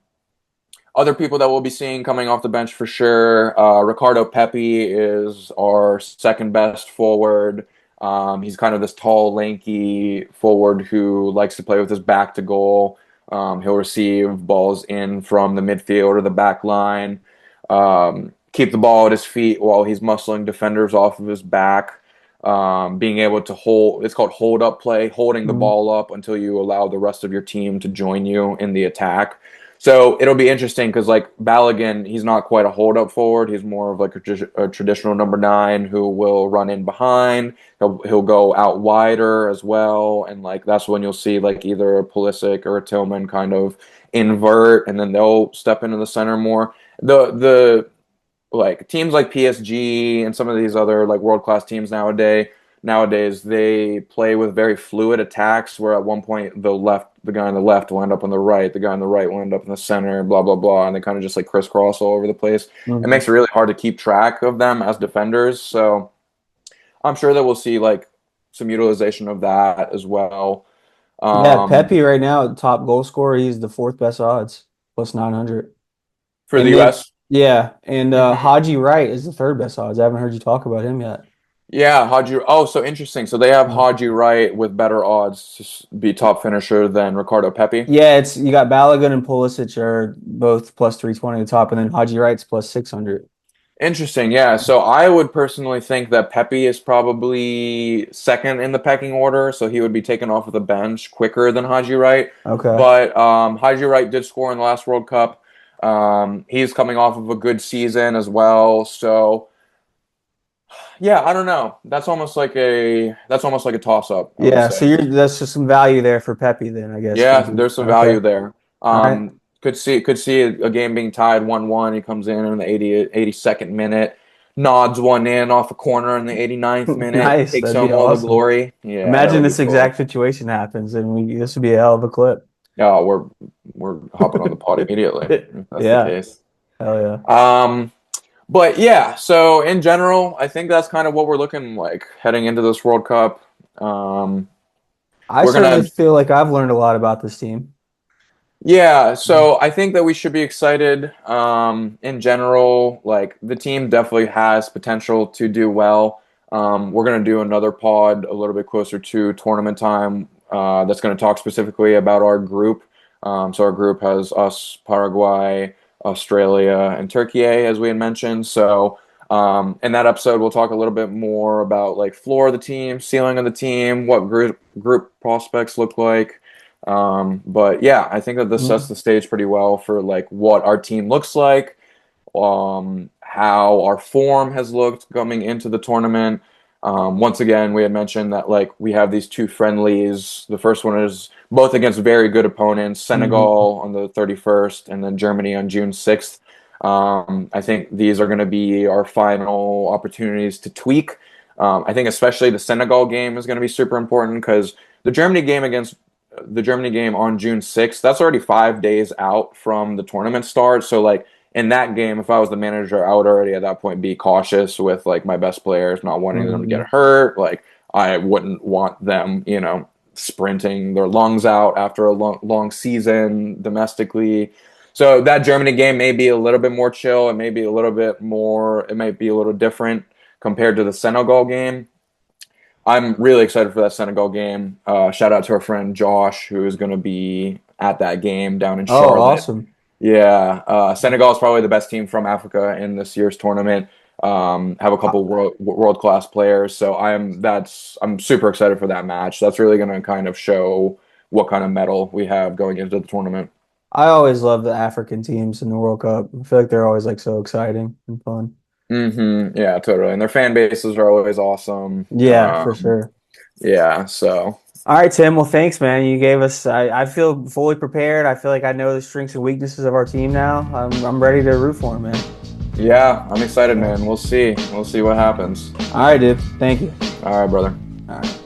Other people that we'll be seeing coming off the bench for sure. Ricardo Pepi is our second best forward. He's kind of this tall, lanky forward who likes to play with his back to goal. He'll receive balls in from the midfield or the back line, keep the ball at his feet while he's muscling defenders off of his back. Being able to hold, it's called hold up play, holding the Mhm. ball up until you allow the rest of your team to join you in the attack. So it'll be interesting because like Balogun, he's not quite a hold up forward. He's more of like a traditional number nine who will run in behind. He'll go out wider as well, and like that's when you'll see like either a Pulisic or a Tillman kind of invert, and then they'll step into the center more. The like teams like PSG and some of these other like world class teams nowadays they play with very fluid attacks where at one point the guy on the left will end up on the right, the guy on the right will end up in the center, blah blah blah, and they kind of just like crisscross all over the place. It Mhm. makes it really hard to keep track of them as defenders. So I'm sure that we'll see like some utilization of that as well. Yeah, Um, Pepe right now, top goal scorer. He's the fourth best odds, plus 900. for the And then, U.S. yeah, and Mhm. Haji Wright is the third best odds. I haven't heard you talk about him yet. Yeah, Haji. Oh, so interesting. So they have Yeah. Haji Wright with better odds to be top finisher than Ricardo Pepi. Yeah, it's you got Balogun and Pulisic are both plus 320 at the top, and then Haji Wright's plus 600. Interesting. Yeah. So I would personally think that Pepe is probably second in the pecking order, so he would be taken off of the bench quicker than Haji Wright. Okay. But Haji Wright did score in the last World Cup. He's coming off of a good season as well. So yeah, I don't know. That's almost like a toss up, I would Yeah, so say. you're that's just some value there for Pepe then, I guess. Yeah, 'Cause there's some okay. value there. All right. Could see a game being tied 1-1. He comes in the 82nd minute, nods one in off a corner in the 89th minute, Nice. takes That'd be home all the awesome. glory. Yeah, that Imagine would be this exact cool. situation happens and this would be a hell of a clip. Yeah, we're hopping on the pod immediately if that's the Yeah. case. Hell yeah. Um, but yeah, so in general, I think that's kind of what we're looking like heading into this World Cup. Um, I we're certainly gonna feel like I've learned a lot about this team. Yeah, so I think that we should be excited. In general, like the team definitely has potential to do well. We're going to do another pod a little bit closer to tournament time. That's going to talk specifically about our group. So our group has us, Paraguay, Australia, and Turkey, as we had mentioned. So in that episode, we'll talk a little bit more about like floor of the team, ceiling of the team, what group prospects look like. But yeah, I think that this sets Mhm. the stage pretty well for like what our team looks like, how our form has looked coming into the tournament. Once again, we had mentioned that like we have these two friendlies. The first one is both against very good opponents, Mhm. Senegal on the 31st and then Germany on June 6th. I think these are going to be our final opportunities to tweak. I think especially the Senegal game is going to be super important because the Germany game against the Germany game on June 6th, that's already 5 days out from the tournament start. So like in that game, if I was the manager, I would already at that point be cautious with like my best players, not wanting them to get Mhm. hurt. Like I wouldn't want them, sprinting their lungs out after a long season domestically. So that Germany game may be a little bit more chill. It may be a little bit more. It might be a little different compared to the Senegal game. I'm really excited for that Senegal game. Shout out to our friend Josh, who is going to be at that game down in Oh, Charlotte. awesome. Yeah, Senegal is probably the best team from Africa in this year's tournament. Have a I, couple world class players, so I'm super excited for that match. That's really going to kind of show what kind of medal we have going into the tournament. I always love the African teams in the World Cup. I feel like they're always like so exciting and fun. Yeah, totally, and their fan bases are always awesome. Yeah, for sure. Yeah, so. All right, Tim. Well, thanks, man. You gave us. I feel fully prepared. I feel like I know the strengths and weaknesses of our team now. I'm ready to root for him, man. Yeah, I'm excited, Yeah. man. We'll see. We'll see what happens. All right, dude. Thank you. All right, brother. All right.